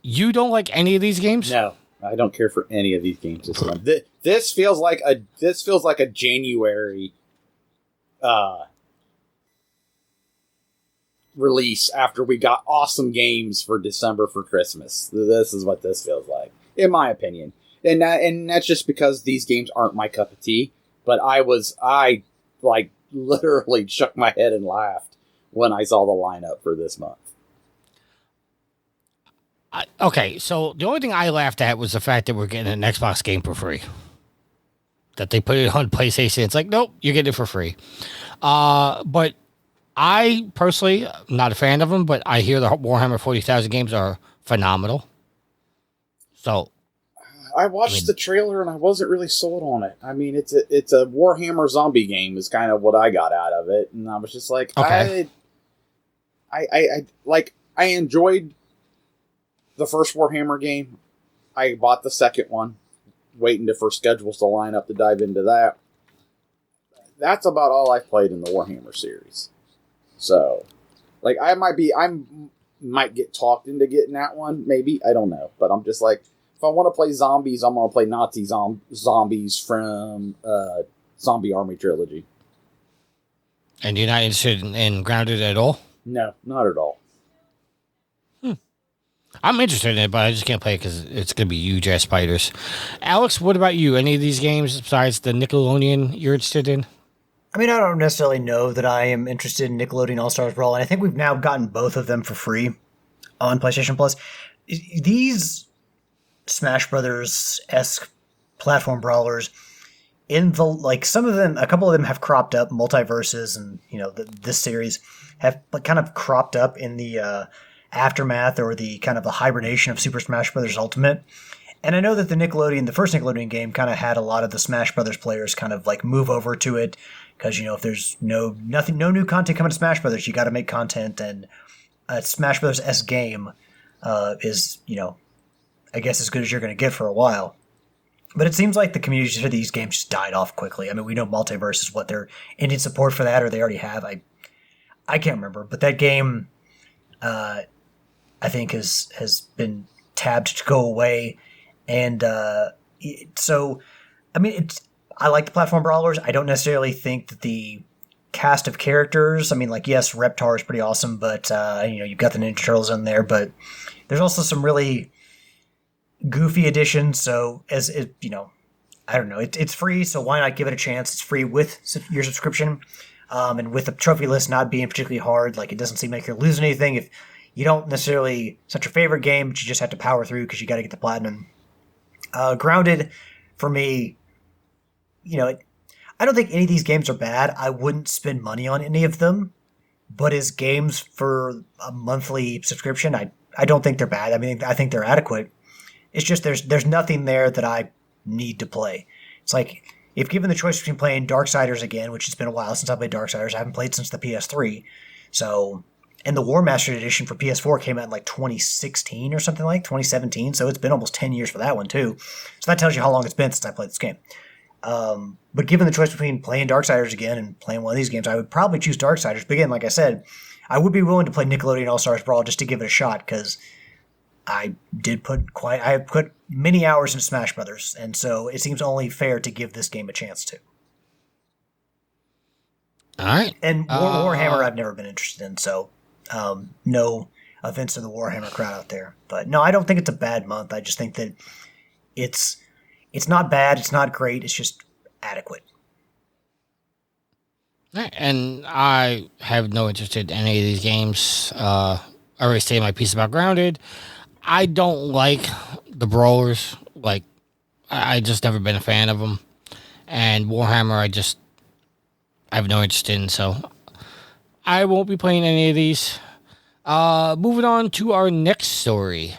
You don't like any of these games? No, I don't care for any of these games this month. This feels like a January release after we got awesome games for December for Christmas. This is what this feels like, in my opinion. And that's just because these games aren't my cup of tea. But I literally shook my head and laughed when I saw the lineup for this month. Okay, so the only thing I laughed at was the fact that we're getting an Xbox game for free. That they put it on PlayStation. It's like, nope, you're getting it for free. But I personally, am not a fan of them, but I hear the Warhammer 40,000 games are phenomenal. So I watched the trailer and I wasn't really sold on it. I mean, it's a Warhammer zombie game is kind of what I got out of it, and I was just like, okay. I enjoyed the first Warhammer game. I bought the second one, waiting for schedules to line up to dive into that. That's about all I've played in the Warhammer series. So, I might get talked into getting that one, maybe, I don't know. But I'm just like, if I want to play zombies, I'm going to play Nazi zombies from Zombie Army Trilogy. And you're not interested in Grounded at all? No, not at all. I'm interested in it, but I just can't play it because it's going to be huge ass spiders. Alex, what about you? Any of these games besides the Nickelodeon you're interested in? I mean, I don't necessarily know that I am interested in Nickelodeon All-Stars Brawl, and I think we've now gotten both of them for free on PlayStation Plus. These Smash Brothers-esque platform brawlers, some of them, a couple of them have cropped up, multiverses, and this series have kind of cropped up in the aftermath or the kind of the hibernation of Super Smash Bros. Ultimate. And I know that the first Nickelodeon game kind of had a lot of the Smash Brothers players kind of like move over to it because, if there's no new content coming to Smash Brothers, you got to make content. And a Smash Brothers S game is, I guess as good as you're going to get for a while. But it seems like the community for these games just died off quickly. I mean, we know Multiverse is what they're ending support for that, or they already have. I can't remember, but that game, I think has been tabbed to go away. And so, I mean, I like the platform brawlers. I don't necessarily think that the cast of characters, I mean, like, yes, Reptar is pretty awesome, but, you've got the Ninja Turtles in there, but there's also some really goofy additions. So, I don't know, it's free, so why not give it a chance? It's free with your subscription. And with the trophy list not being particularly hard, like, it doesn't seem like you're losing anything. If you don't necessarily, it's not your favorite game, but you just have to power through because you got to get the platinum. Grounded, for me, I don't think any of these games are bad. I wouldn't spend money on any of them, but as games for a monthly subscription, I don't think they're bad. I mean, I think they're adequate. It's just there's nothing there that I need to play. It's like, if given the choice between playing Darksiders again, which has been a while since I played Darksiders, I haven't played since the PS3, so... And the War Mastered Edition for PS4 came out in like 2016 or something like 2017. So it's been almost 10 years for that one too. So that tells you how long it's been since I played this game. But given the choice between playing Darksiders again and playing one of these games, I would probably choose Darksiders. But again, like I said, I would be willing to play Nickelodeon All-Stars Brawl just to give it a shot because I put many hours into Smash Brothers. And so it seems only fair to give this game a chance to. All right. And Warhammer I've never been interested in, so... no offense to the Warhammer crowd out there, but no, I don't think it's a bad month. I just think that it's not bad, it's not great, it's just adequate. And I have no interest in any of these games. I already stated my piece about Grounded. I don't like the brawlers. Like, I just never been a fan of them. And Warhammer, I have no interest in, so I won't be playing any of these. Moving on to our next story.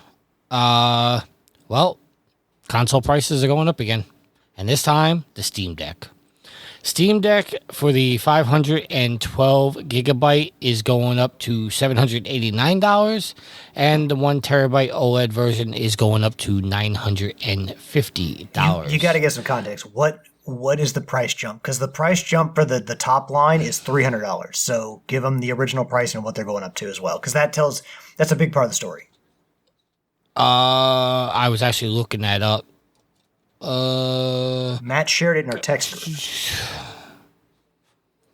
Well, console prices are going up again. And this time, the Steam Deck. Steam Deck for the 512 gigabyte is going up to $789. And the 1 terabyte OLED version is going up to $950. You got to get some context. What is the price jump? Because the price jump for the top line is $300. So give them the original price and what they're going up to as well. Because that's a big part of the story. I was actually looking that up. Matt shared it in our text group.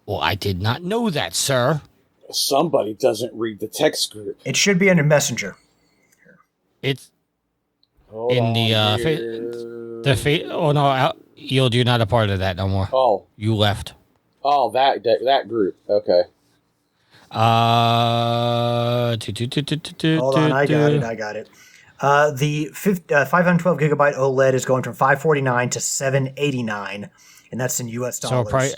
Well, I did not know that, sir. Somebody doesn't read the text group. It should be under Messenger. It's Hold in on the here. oh no, you're not a part of that no more. Oh, you left. Oh, that group. Okay. Hold on, I got it. The 512 gigabyte OLED is going from $549 to $789, and that's in US dollars.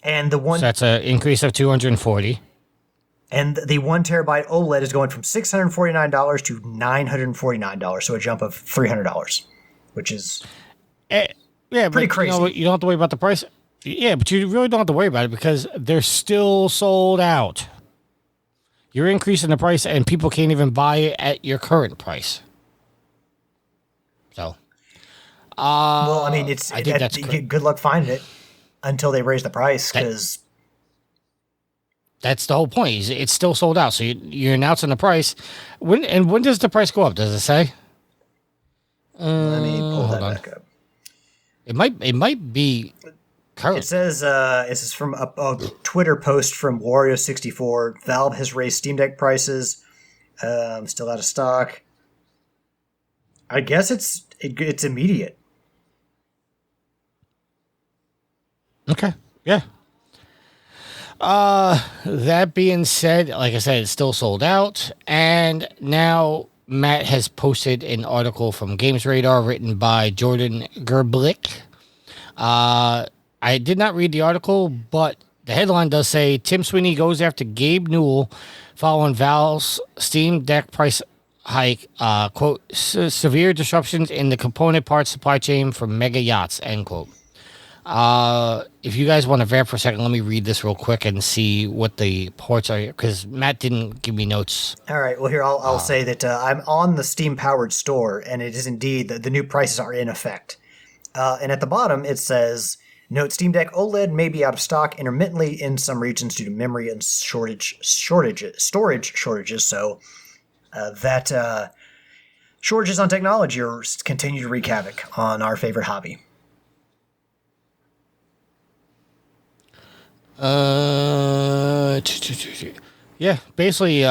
And the one so that's an increase of $240. And the 1 terabyte OLED is going from $649 to $949, so a jump of $300, which is pretty crazy. You don't have to worry about the price. Yeah, but you really don't have to worry about it because they're still sold out. You're increasing the price, and people can't even buy it at your current price. So, well, I mean, good luck finding it until they raise the price because that's the whole point. It's still sold out, so you're announcing the price. When does the price go up? Does it say? Let me pull that back up. It might be current. It says this is from a Twitter post from Wario64. Valve has raised Steam Deck prices. Still out of stock. I guess it's immediate. Okay. Yeah. That being said, like I said, it's still sold out, and now Matt has posted an article from Games Radar written by Jordan Gerblick. I did not read the article, but the headline does say Tim Sweeney goes after Gabe Newell following Valve's Steam Deck price hike, quote, severe disruptions in the component parts supply chain for mega yachts, end quote. If you guys want to vamp for a second, let me read this real quick and see what the ports are, because Matt didn't give me notes. All right. Well, here I'll say that I'm on the Steam-powered store, and it is indeed the new prices are in effect. And at the bottom it says, "Note: Steam Deck OLED may be out of stock intermittently in some regions due to memory and storage shortages." So that shortages on technology are continue to wreak havoc on our favorite hobby. Yeah, basically,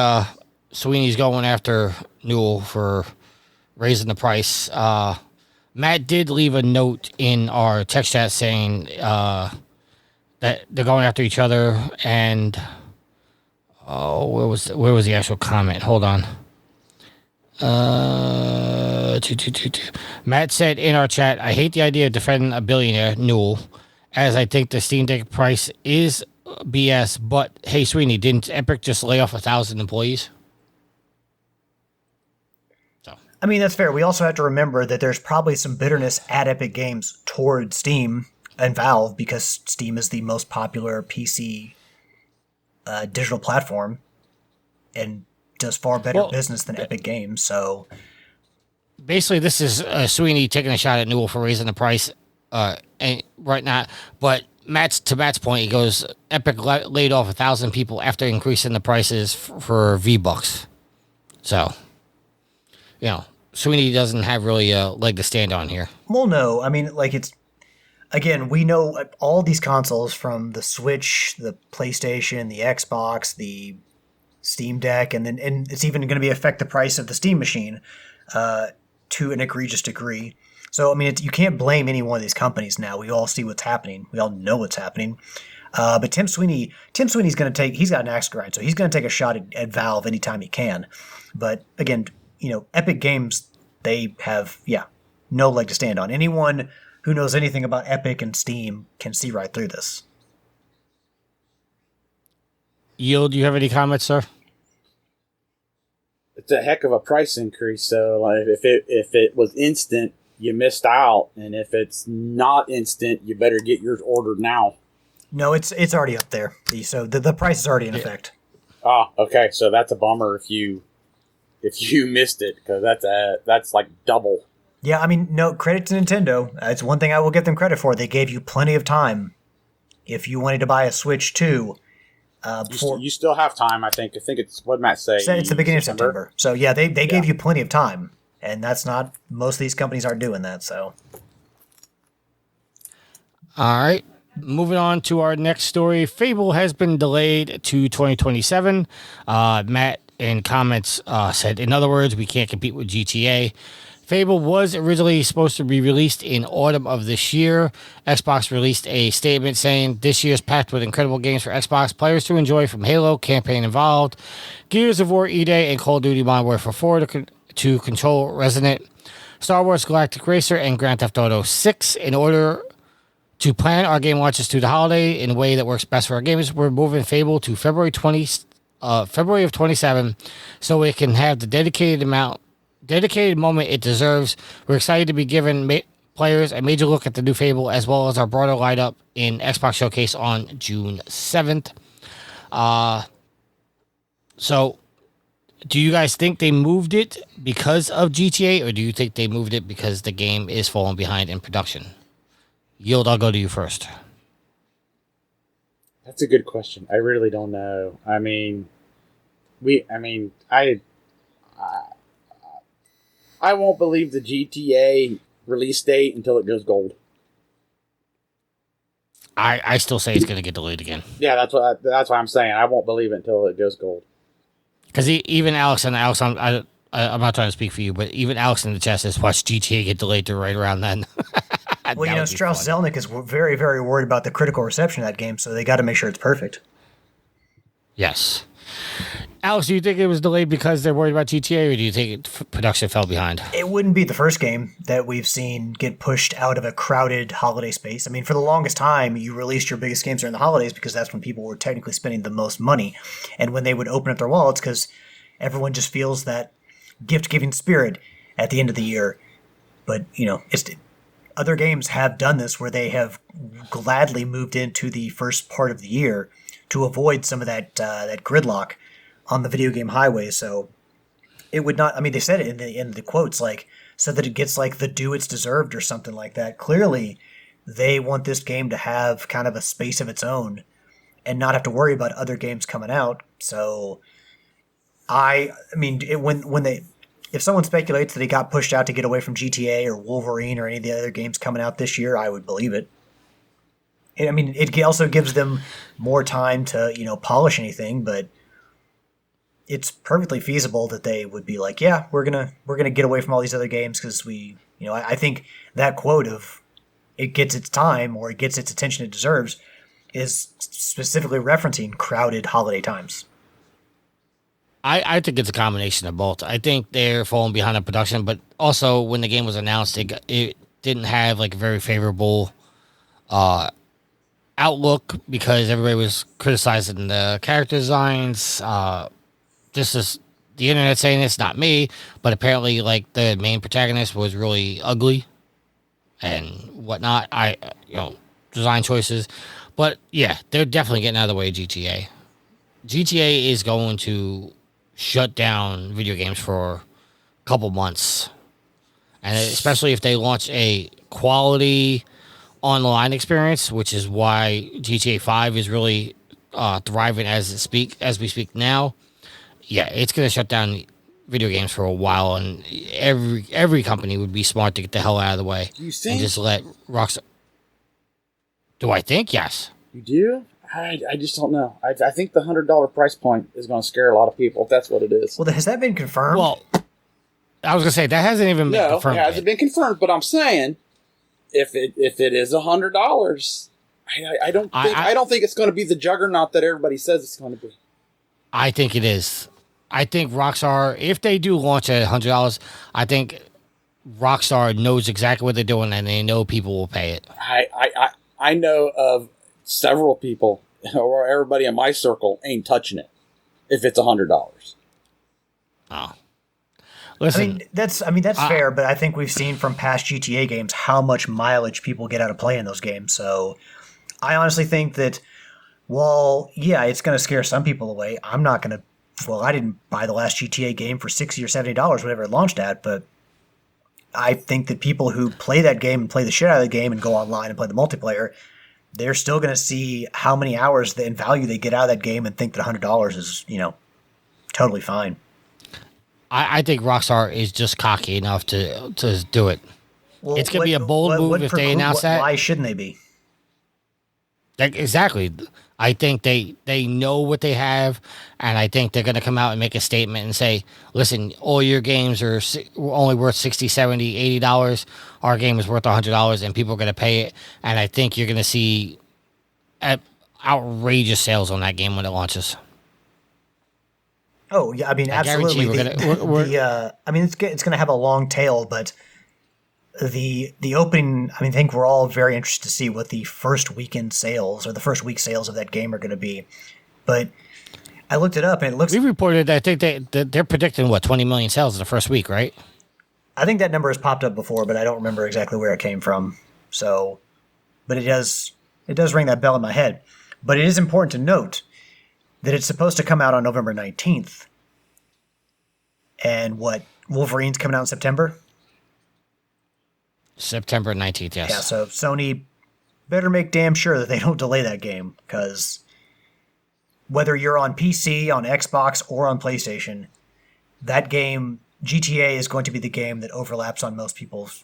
Sweeney's going after Newell for raising the price. Matt did leave a note in our text chat saying that they're going after each other, and where was the actual comment? Hold on. Matt said in our chat, "I hate the idea of defending a billionaire, Newell, as I think the Steam Deck price is BS, but hey, Sweeney, didn't Epic just lay off 1,000 employees?" So, I mean, that's fair. We also have to remember that there's probably some bitterness at Epic Games toward Steam and Valve, because Steam is the most popular PC digital platform and does far better business than Epic Games. So basically, this is Sweeney taking a shot at Newell for raising the price. And right now, but to Matt's point, he goes, Epic laid off 1,000 people after increasing the prices for V-Bucks. So, Sweeney doesn't have really a leg to stand on here. Well, no. I mean, it's, again, we know all these consoles, from the Switch, the PlayStation, the Xbox, the Steam Deck, and it's even going to affect the price of the Steam machine to an egregious degree. So, I mean, you can't blame any one of these companies now. We all see what's happening. We all know what's happening. But Tim Sweeney's going to he's got an axe to grind, so he's going to take a shot at Valve anytime he can. But again, Epic Games, they have, no leg to stand on. Anyone who knows anything about Epic and Steam can see right through this. Yield, do you have any comments, sir? It's a heck of a price increase. So, if it was instant, you missed out, and if it's not instant, you better get yours ordered now. No, it's already up there. So the price is already in effect. Ah, okay. So that's a bummer if you missed it, because that's like double. Yeah, I mean, no, credit to Nintendo. It's one thing I will give them credit for. They gave you plenty of time. If you wanted to buy a Switch 2, you still have time. I think it's, what did Matt say? It's the beginning of September. So yeah, they gave you plenty of time. And that's not, most of these companies aren't doing that, so. All right. Moving on to our next story. Fable has been delayed to 2027. Matt in comments said, in other words, we can't compete with GTA. Fable was originally supposed to be released in autumn of this year. Xbox released a statement saying this year's packed with incredible games for Xbox players to enjoy, from Halo, campaign involved, Gears of War E-Day, and Call of Duty Modern Warfare 4 to Control Resonant, Star Wars Galactic Racer, and Grand Theft Auto 6. In order to plan our game launches to the holiday in a way that works best for our gamers, we're moving Fable to February of 27, so it can have the dedicated moment it deserves. We're excited to be giving players a major look at the new Fable, as well as our broader lineup in Xbox Showcase on June 7th. So, do you guys think they moved it because of GTA, or do you think they moved it because the game is falling behind in production? Yield, I'll go to you first. That's a good question. I really don't know. I mean, I won't believe the GTA release date until it goes gold. I still say it's going to get delayed again. Yeah, that's what I'm saying. I won't believe it until it goes gold. Because even Alex, I'm not trying to speak for you, but even Alex in the chat says, watch GTA get delayed to right around then. Well, Strauss Zelnick is very, very worried about the critical reception of that game, so they got to make sure it's perfect. Yes. Alex, do you think it was delayed because they're worried about GTA, or do you think production fell behind? It wouldn't be the first game that we've seen get pushed out of a crowded holiday space. I mean, for the longest time, you released your biggest games during the holidays because that's when people were technically spending the most money. And when they would open up their wallets, because everyone just feels that gift-giving spirit at the end of the year. But, other games have done this where they have gladly moved into the first part of the year to avoid some of that gridlock on the video game highway. So it would not. I mean, they said it in the quotes, like, so that it gets like the due it's deserved or something like that. Clearly, they want this game to have kind of a space of its own and not have to worry about other games coming out. So, if someone speculates that it got pushed out to get away from GTA or Wolverine or any of the other games coming out this year, I would believe it. It also gives them more time to, polish anything, but it's perfectly feasible that they would be like, yeah, we're gonna get away from all these other games because I think that quote of it gets its time or it gets its attention it deserves is specifically referencing crowded holiday times. I think it's a combination of both. I think they're falling behind on production, but also when the game was announced, it didn't have like a very favorable outlook because everybody was criticizing the character designs. This is the internet saying it's not me, but apparently like the main protagonist was really ugly and whatnot. Design choices, but yeah, they're definitely getting out of the way of GTA. GTA is going to shut down video games for a couple months, and especially if they launch a quality online experience, which is why GTA 5 is really thriving as we speak now. Yeah, it's going to shut down video games for a while, and every company would be smart to get the hell out of the way. Do you think? And just let Rockstar. Do I think? Yes. You do? I just don't know. I think the $100 price point is going to scare a lot of people, if that's what it is. Well, has that been confirmed? Well, I was going to say, that hasn't even been confirmed. No, it hasn't been confirmed, but I'm saying, if it is $100, I don't think it's going to be the juggernaut that everybody says it's going to be. I think it is. I think Rockstar, if they do launch at $100, I think Rockstar knows exactly what they're doing and they know people will pay it. I know of several people, or everybody in my circle ain't touching it if it's $100. Oh. Listen. That's fair, but I think we've seen from past GTA games how much mileage people get out of playing those games. So I honestly think that while, yeah, it's going to scare some people away, I'm not going to. Well, I didn't buy the last GTA game for $60 or $70, whatever it launched at, but I think that people who play that game and play the shit out of the game and go online and play the multiplayer, they're still going to see how many hours and value they get out of that game and think that $100 is, totally fine. I think Rockstar is just cocky enough to do it. Well, it's going to be a bold move if they announce that. Why shouldn't they be? Exactly. I think they know what they have, and I think they're going to come out and make a statement and say, listen, all your games are only worth $60, $70, $80. Our game is worth $100, and people are going to pay it. And I think you're going to see outrageous sales on that game when it launches. Oh, yeah. I mean, absolutely. It's going to have a long tail, but the opening, I think we're all very interested to see what the first weekend sales or the first week sales of that game are going to be. But I looked it up and it looks. We reported that I think they're predicting 20 million sales in the first week, right? I think that number has popped up before, but I don't remember exactly where it came from. So, but it does ring that bell in my head. But it is important to note that it's supposed to come out on November 19th. And Wolverine's coming out in September? September 19th, yes. Yeah, so Sony better make damn sure that they don't delay that game, because whether you're on PC, on Xbox, or on PlayStation, that game, GTA, is going to be the game that overlaps on most people's,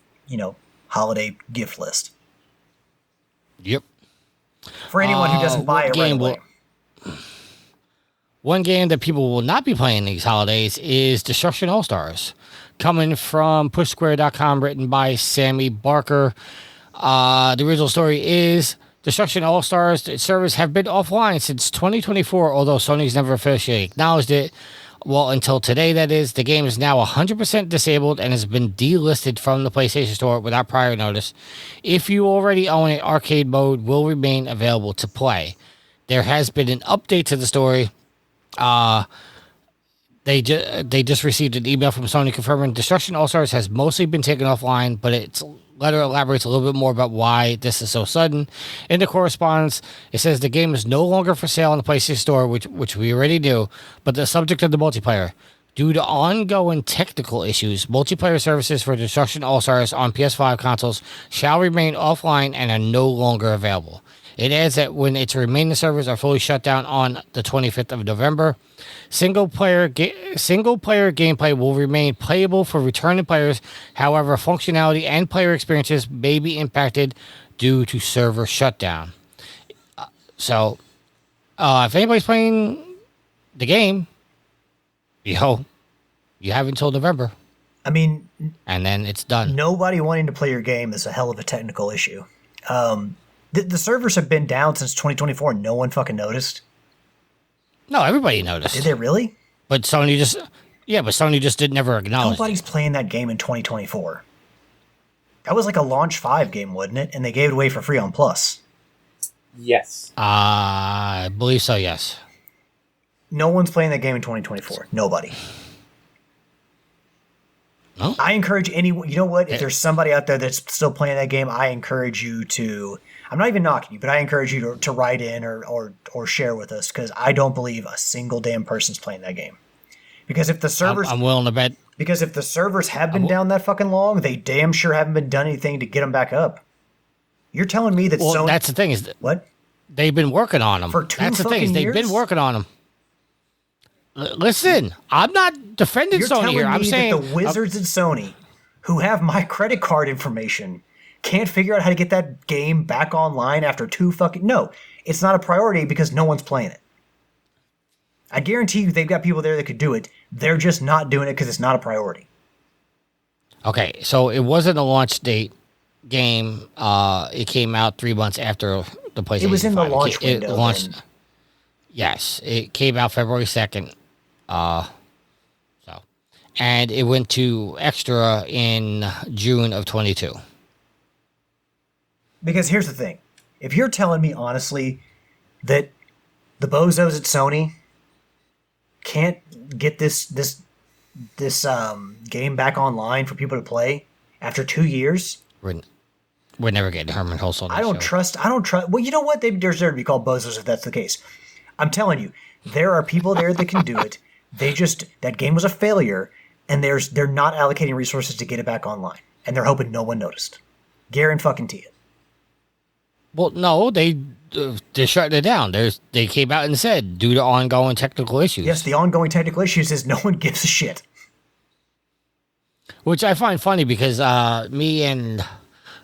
holiday gift list. Yep. For anyone who doesn't buy it right away. One game that people will not be playing these holidays is Destruction All-Stars, coming from PushSquare.com, written by Sammy Barker. The original story is Destruction All-Stars servers have been offline since 2024, although Sony's never officially acknowledged it. Well, until today, that is. The game is now 100% disabled and has been delisted from the PlayStation Store without prior notice. If you already own it, arcade mode will remain available to play. There has been an update to the story. They just received an email from Sony confirming Destruction All-Stars has mostly been taken offline, but its letter elaborates a little bit more about why this is so sudden. In the correspondence, it says the game is no longer for sale on the PlayStation Store, which we already knew, but the subject of the multiplayer. Due to ongoing technical issues, multiplayer services for Destruction All-Stars on PS5 consoles shall remain offline and are no longer available. It adds that when its remaining servers are fully shut down on the 25th of November, single-player gameplay will remain playable for returning players. However, functionality and player experiences may be impacted due to server shutdown. So, if anybody's playing the game, you have until November. I mean, and then it's done. Nobody wanting to play your game is a hell of a technical issue. The servers have been down since 2024 and no one fucking noticed. No, everybody noticed. Did they really? But Sony just did never acknowledge Nobody's playing that game in 2024. That was like a launch 5 game, wasn't it? And they gave it away for free on Plus. Yes. I believe so, yes. No one's playing that game in 2024. Nobody. No? I encourage anyone, you know what? If there's somebody out there that's still playing that game, I encourage you to, I'm not even knocking you, but I encourage you to write in or share with us, because I don't believe a single damn person's playing that game. Because if the servers, I'm willing to bet. Because if the servers have been down that fucking long, they damn sure haven't been done anything to get them back up. You're telling me that Sony, that's the thing is what? They've been working on them. For 2 That's the thing fucking is they've years? been working on them. Listen, I'm not defending You're Sony telling here. I'm me saying that the wizards at Sony, who have my credit card information, can't figure out how to get that game back online after 2 fucking... No, it's not a priority because no one's playing it. I guarantee you they've got people there that could do it. They're just not doing it because it's not a priority. Okay, so it wasn't a launch date game. It came out 3 months after the PlayStation 5. It was in the launch It window. launched, yes, it came out February 2nd. And it went to Extra in June of 22. Because here's the thing. If you're telling me honestly that the bozos at Sony can't get this game back online for people to play after 2 years, We're never getting Herman Hulse on this I don't show. trust. Well, you know what? They deserve to be called bozos if that's the case. I'm telling you, there are people there that can do it. That game was a failure, and they're not allocating resources to get it back online, and they're hoping no one noticed. Guarantee it. Well, no, they're shutting it down. They came out and said due to ongoing technical issues. Yes, the ongoing technical issues is no one gives a shit. Which I find funny because me and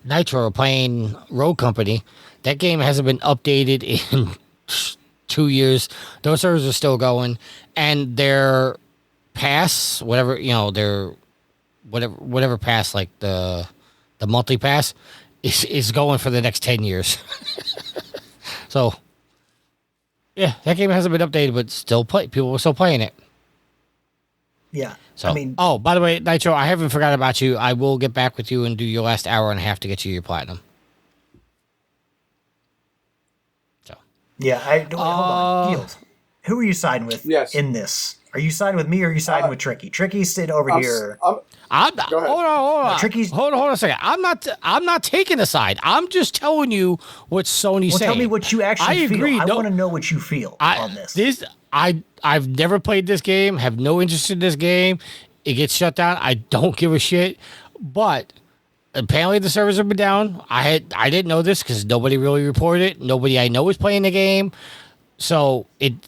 Nitro are playing Road Company. That game hasn't been updated in 2 years. Those servers are still going, and their pass, whatever pass, like the monthly pass, is going for the next 10 years. So, yeah, that game hasn't been updated, but people are still playing it. Yeah, So, I mean, oh, by the way, Nitro, I haven't forgot about you. I will get back with you and do your last hour and a half to get you your platinum. So, yeah. Hold on, Yield. Who are you siding with in this? Are you siding with me or are you siding with Tricky? Tricky's sitting over here. hold on. Tricky's- Hold on a second. I'm not taking a side. I'm just telling you what Sony's saying. Tell me what you actually feel. agree. I want to know what you feel on this. I've never played this game. Have no interest in this game. It gets shut down. I don't give a shit. But apparently the servers have been down. I didn't know this because nobody really reported it. Nobody I know is playing the game. So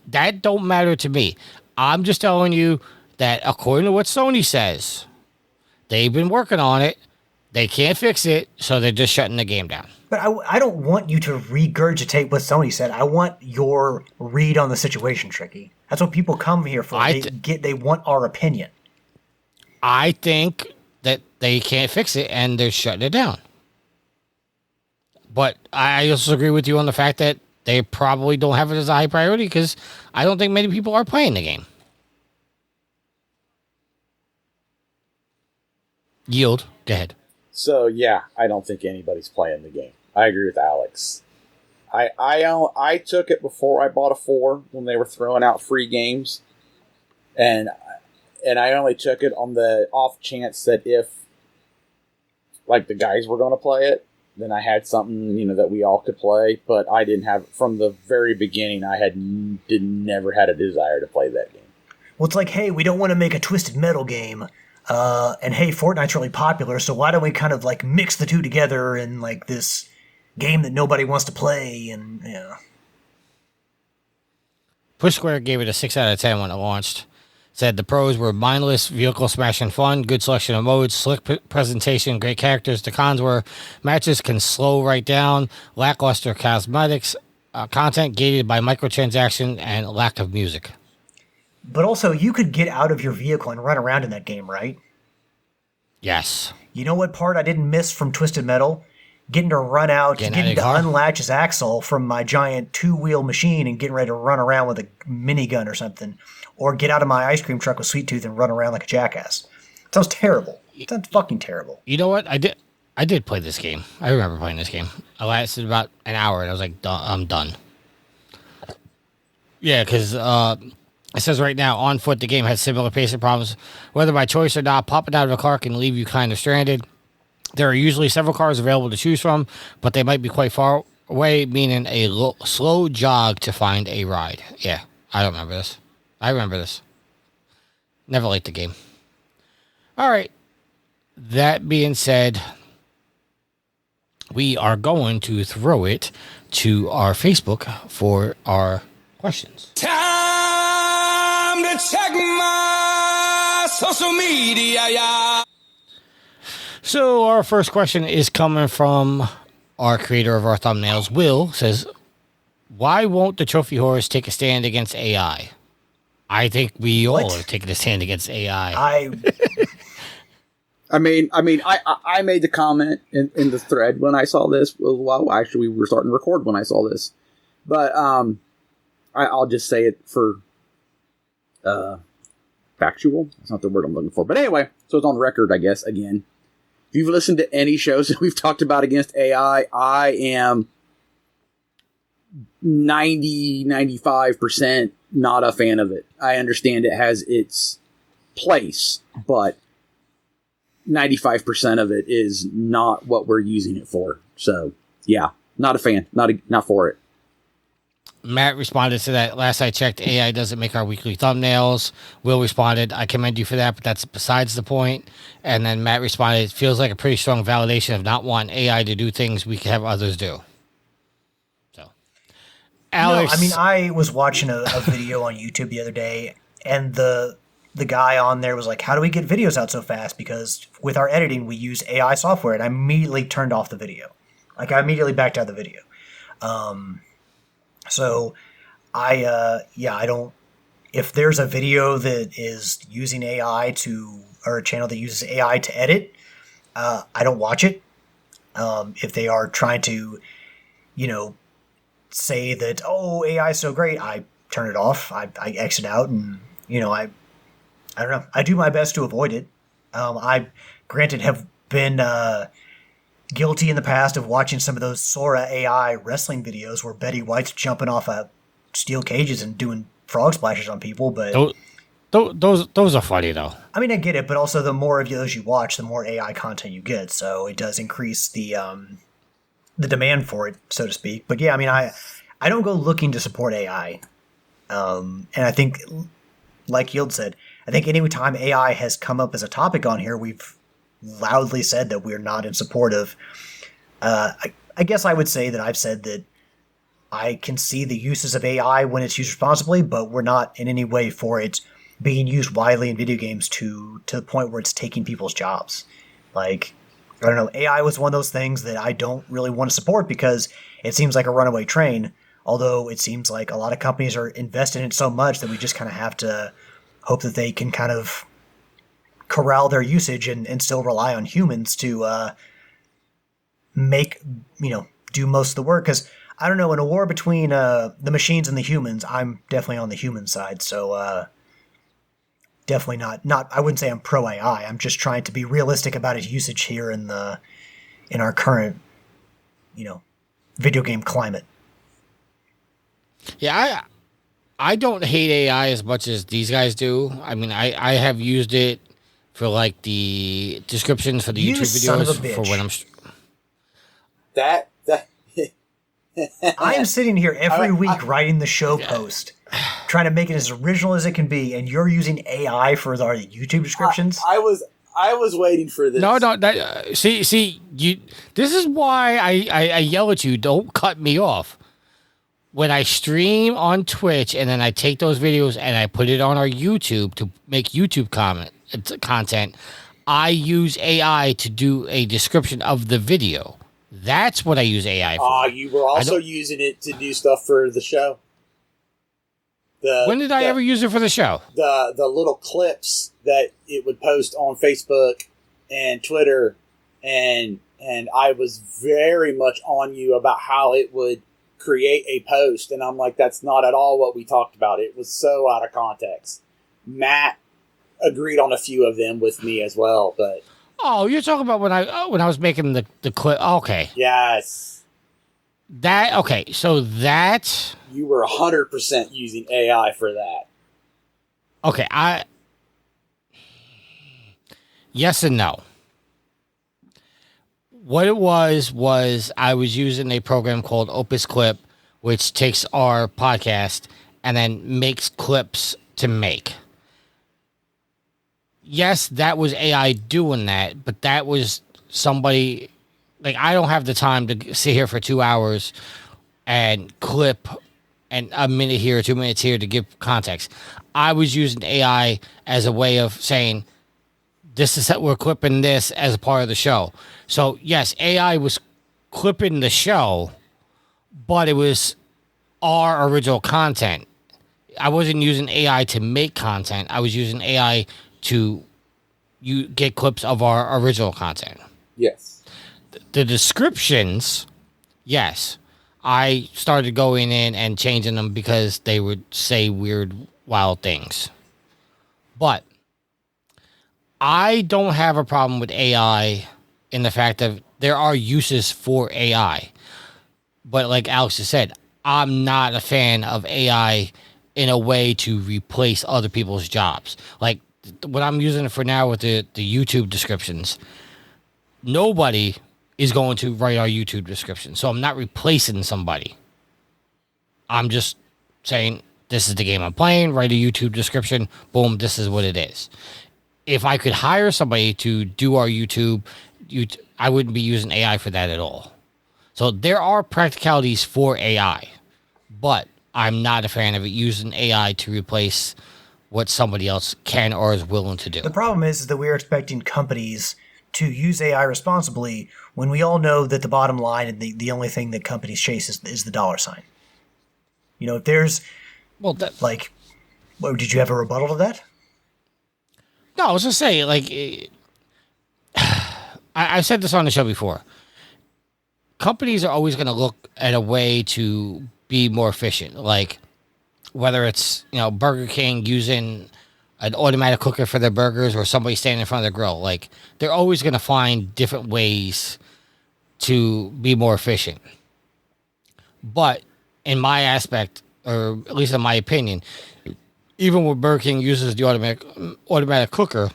that don't matter to me. I'm just telling you that according to what Sony says, they've been working on it. They can't fix it, so they're just shutting the game down. But I don't want you to regurgitate what Sony said. I want your read on the situation, Tricky. That's what people come here for. They want our opinion. I think that they can't fix it, and they're shutting it down. But I also agree with you on the fact that they probably don't have it as a high priority because I don't think many people are playing the game. Yield, go ahead. So yeah, I don't think anybody's playing the game. I agree with Alex. I took it before I bought a 4 when they were throwing out free games, and and I only took it on the off chance that if, like, the guys were going to play it, then I had something, you know, that we all could play. But I didn't have, from the very beginning, I never had a desire to play that game. Well, it's like, hey, we don't want to make a Twisted Metal game, and hey, Fortnite's really popular, so why don't we kind of like mix the two together in like this game that nobody wants to play? And yeah. Push Square gave it a 6 out of 10 when it launched. Said the pros were mindless vehicle smashing fun, good selection of modes, slick presentation, great characters. The cons were matches can slow right down, lackluster cosmetics, content gated by microtransaction, and lack of music. But also, you could get out of your vehicle and run around in that game, right? Yes. You know what part I didn't miss from Twisted Metal? Getting to run out, getting to unlatch his axle from my giant 2-wheel machine and getting ready to run around with a minigun or something. Or get out of my ice cream truck with Sweet Tooth and run around like a jackass. It sounds terrible. It sounds fucking terrible. You know what? I did play this game. I remember playing this game. I lasted about an hour and I was like, I'm done. Yeah, because it says right now, on foot, the game has similar pacing problems. Whether by choice or not, popping out of a car can leave you kind of stranded. There are usually several cars available to choose from, but they might be quite far away, meaning a slow jog to find a ride. Yeah, I don't remember this. I remember this. Never liked the game. All right. That being said, we are going to throw it to our Facebook for our questions. Time to check my social media, yeah. So our first question is coming from our creator of our thumbnails, Will, says, why won't the trophy horse take a stand against AI? I think we all are taking a stand against AI. I mean, I made the comment in the thread when I saw this. Well, actually, we were starting to record when I saw this. But I'll just say it for factual. That's not the word I'm looking for. But anyway, so it's on record, I guess, again. If you've listened to any shows that we've talked about against AI, I am 95% not a fan of it. I understand it has its place, but 95% of it is not what we're using it for. So, yeah, not a fan, not for it. Matt responded to that. Last I checked, AI doesn't make our weekly thumbnails. Will responded, I commend you for that, but that's besides the point. And then Matt responded, it feels like a pretty strong validation of not wanting AI to do things we can have others do. So, Alex. No, I mean, I was watching a video on YouTube the other day, and the guy on there was like, how do we get videos out so fast? Because with our editing, we use AI software, and I immediately turned off the video. Like, I immediately backed out of the video. So I don't, if there's a video that is using AI or a channel that uses AI to edit, I don't watch it. If they are trying to, say that, oh, AI is so great, I turn it off. I exit out and, I don't know. I do my best to avoid it. I, granted, have been guilty in the past of watching some of those Sora AI wrestling videos where Betty White's jumping off of steel cages and doing frog splashes on people, but those are funny though. I mean, I get it, but also the more of those you watch, the more AI content you get, so it does increase the demand for it, so to speak. But yeah, I mean, I don't go looking to support AI, and I think, like Yield said, I think any time AI has come up as a topic on here, we've loudly said that we're not in support of. I guess I would say that I've said that I can see the uses of AI when it's used responsibly, but we're not in any way for it being used widely in video games to the point where it's taking people's jobs. Like, I don't know, AI was one of those things that I don't really want to support because it seems like a runaway train, although it seems like a lot of companies are invested in it so much that we just kind of have to hope that they can kind of corral their usage and still rely on humans to make, do most of the work. Because, I don't know, in a war between the machines and the humans, I'm definitely on the human side. So definitely not, I wouldn't say I'm pro AI. I'm just trying to be realistic about its usage here in our current, video game climate. Yeah, I don't hate AI as much as these guys do. I mean, I have used it for like the descriptions for the You YouTube son of a videos for when I'm. That I am sitting here every I- week writing the show post, trying to make it as original as it can be, and you're using AI for our YouTube descriptions. I was waiting for this. No, that see you. This is why I yell at you. Don't cut me off. When I stream on Twitch and then I take those videos and I put it on our YouTube to make YouTube content, I use AI to do a description of the video. That's what I use AI for. You were also using it to do stuff for the show. When did I ever use it for the show? The little clips that it would post on Facebook and Twitter, and I was very much on you about how it would create a post, and I'm like, that's not at all what we talked about. It was so out of context. Matt agreed on a few of them with me as well, but you're talking about when I was making the clip. Okay, yes, so that you were 100% using AI for that. Okay, yes and no. What it was I was using a program called Opus Clip, which takes our podcast and then makes clips to make. Yes, that was AI doing that, but that was somebody, like, I don't have the time to sit here for 2 hours and clip and a minute here, 2 minutes here to give context. I was using AI as a way of saying, we're clipping this as a part of the show. So yes, AI was clipping the show, but it was our original content. I wasn't using AI to make content. I was using AI to get clips of our original content. Yes. The descriptions, yes. I started going in and changing them because they would say weird, wild things. But I don't have a problem with AI in the fact that there are uses for AI. But like Alex has said, I'm not a fan of AI in a way to replace other people's jobs. Like what I'm using it for now with the YouTube descriptions, nobody is going to write our YouTube description. So I'm not replacing somebody. I'm just saying, this is the game I'm playing, write a YouTube description, boom, this is what it is. If I could hire somebody to do our YouTube, I wouldn't be using AI for that at all. So there are practicalities for AI, but I'm not a fan of it using AI to replace what somebody else can or is willing to do. The problem is that we're expecting companies to use AI responsibly when we all know that the bottom line and the only thing that companies chase is the dollar sign. You know, if there's, did you have a rebuttal to that? No, I was just saying, like, I've said this on the show before. Companies are always going to look at a way to be more efficient. Like, whether it's, Burger King using an automatic cooker for their burgers or somebody standing in front of their grill. Like, they're always going to find different ways to be more efficient. But in my aspect, or at least in my opinion, even when Burger King uses the automatic cooker,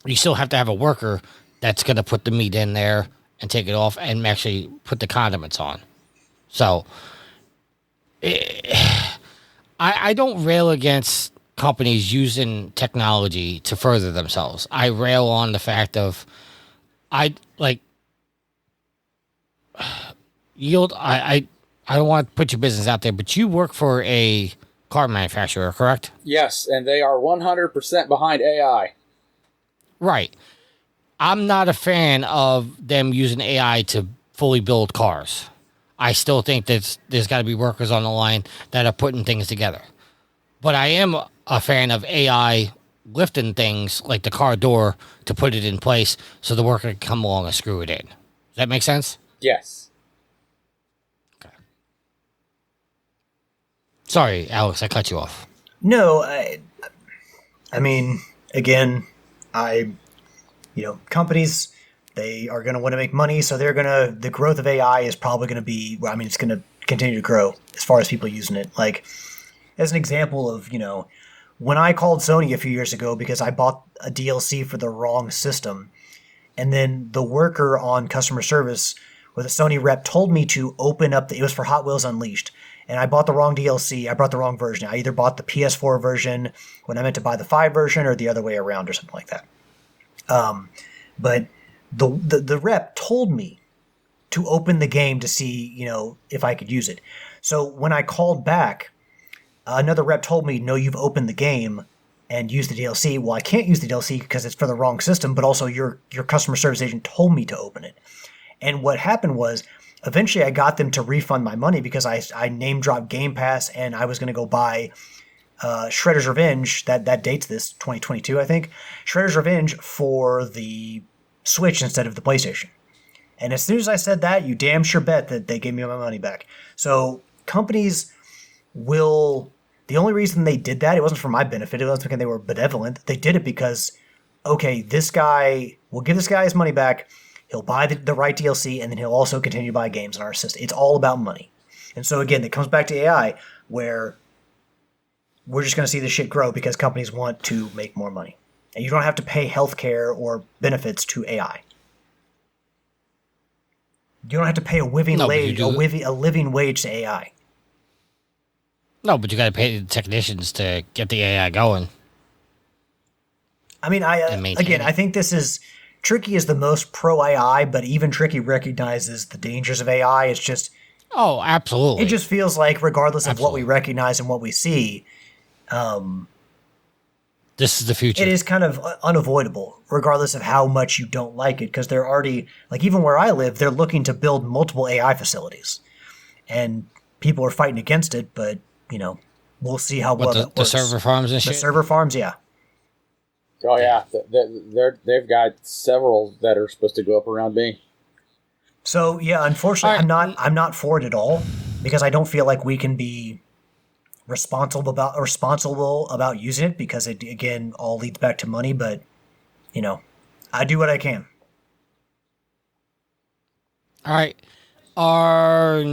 you still have to have a worker that's going to put the meat in there and take it off and actually put the condiments on. So I don't rail against companies using technology to further themselves. I rail on the fact of I don't want to put your business out there, but you work for a car manufacturer, correct? Yes, and they are 100% behind AI. Right. I'm not a fan of them using AI to fully build cars. I still think that there's got to be workers on the line that are putting things together. But I am a fan of AI lifting things like the car door to put it in place so the worker can come along and screw it in. Does that make sense? Yes. Okay. Sorry, Alex, I cut you off. No, I mean, again, companies, they are going to want to make money, so the growth of AI is probably going to be, it's going to continue to grow as far as people using it. Like, as an example of, when I called Sony a few years ago because I bought a DLC for the wrong system, and then the worker on customer service with a Sony rep told me to open up it was for Hot Wheels Unleashed, and I bought the wrong DLC. I bought the wrong version. I either bought the PS4 version when I meant to buy the 5 version, or the other way around, or something like that. But the rep told me to open the game to see, if I could use it. So when I called back, another rep told me, no, you've opened the game and used the DLC. Well, I can't use the DLC because it's for the wrong system, but also your customer service agent told me to open it. And what happened was, eventually I got them to refund my money because I name dropped Game Pass, and I was going to go buy Shredder's Revenge, that dates this, 2022, I think. Shredder's Revenge for the Switch instead of the PlayStation. And as soon as I said that, you damn sure bet that they gave me my money back. So companies will... The only reason they did that, it wasn't for my benefit, it wasn't because they were benevolent. They did it because, okay, we'll give this guy his money back, he'll buy the right DLC, and then he'll also continue to buy games in our system. It's all about money. And so again, it comes back to AI, where we're just going to see this shit grow because companies want to make more money. And you don't have to pay healthcare or benefits to AI. You don't have to pay a living wage to AI. No, but you got to pay the technicians to get the AI going. I mean, I think this is... Tricky is the most pro AI, but even Tricky recognizes the dangers of AI. It's just... Oh, absolutely. It just feels like, regardless of what we recognize and what we see... this is the future. It is kind of unavoidable, regardless of how much you don't like it, because they're already... Like, even where I live, they're looking to build multiple AI facilities. And people are fighting against it, but... we'll see how well that works. The server farms and shit? The server farms, yeah. Oh, yeah. They've got several that are supposed to go up around me. So, yeah, unfortunately, I'm not for it at all, because I don't feel like we can be responsible about using it, because it, again, all leads back to money, but, I do what I can. All right. Our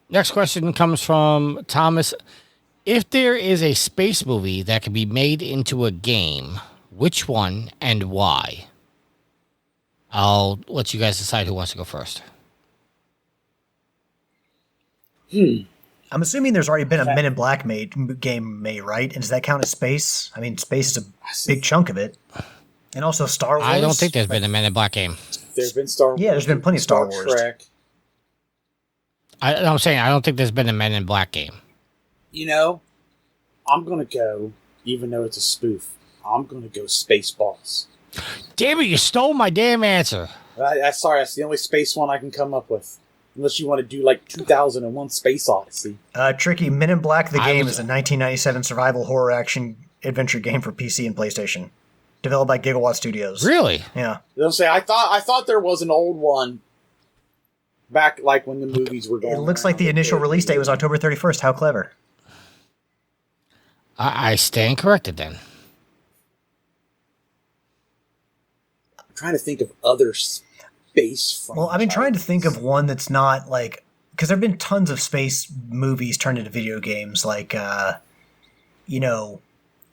next question comes from Thomas. If there is a space movie that can be made into a game, which one and why? I'll let you guys decide who wants to go first. I'm assuming there's already been a Men in Black game made, right? And does that count as space? I mean, space is a big chunk of it. And also Star Wars. I don't think there's been a Men in Black game. There's been Star Wars. Yeah, there's been plenty of Star Wars. Trek. I'm saying I don't think there's been a Men in Black game. I'm going to go, even though it's a spoof, I'm going to go Spaceballs. Damn it, you stole my damn answer. Sorry, that's the only space one I can come up with. Unless you want to do like 2001 Space Odyssey. Tricky, Men in Black, the game, is a 1997 survival horror action adventure game for PC and PlayStation. Developed by Gigawatt Studios. Really? Yeah. They'll say, I thought there was an old one back like when the movies were going. It looks like the initial release date was October 31st. How clever. I stand corrected then. I'm trying to think of other space franchises. Well, I've been trying to think of one that's not like... Because there have been tons of space movies turned into video games, like,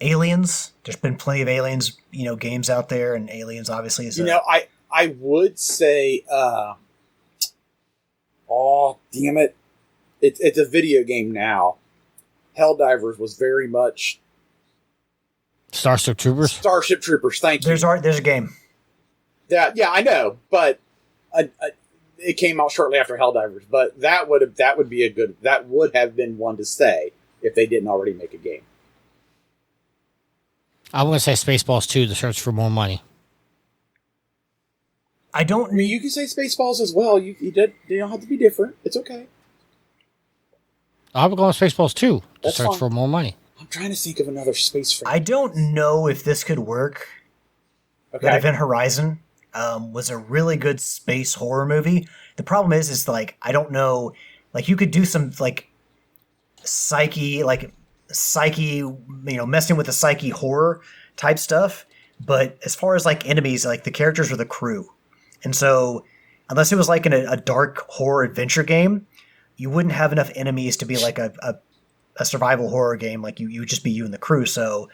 Aliens. There's been plenty of Aliens, games out there, and Aliens obviously is... I would say... oh, damn it. It's a video game now. Helldivers was very much... Starship Troopers? Starship Troopers, thank you. There's a game. Yeah, I know, but it came out shortly after Helldivers. But that would have been one to say if they didn't already make a game. I want to say Spaceballs 2, The Search for More Money. I mean, you can say Spaceballs as well. You don't have to be different. It's okay. I'm going with Spaceballs 2, The That's Search fine. for More Money. I'm trying to think of another space franchise. I don't know if this could work. Okay. But Event Horizon was a really good space horror movie. The problem is like, I don't know, like you could do some like psyche, messing with the psyche horror type stuff. But as far as like enemies, like the characters are the crew. And so unless it was like in a dark horror adventure game, you wouldn't have enough enemies to be like a a survival horror game. Like you would just be you and the crew. So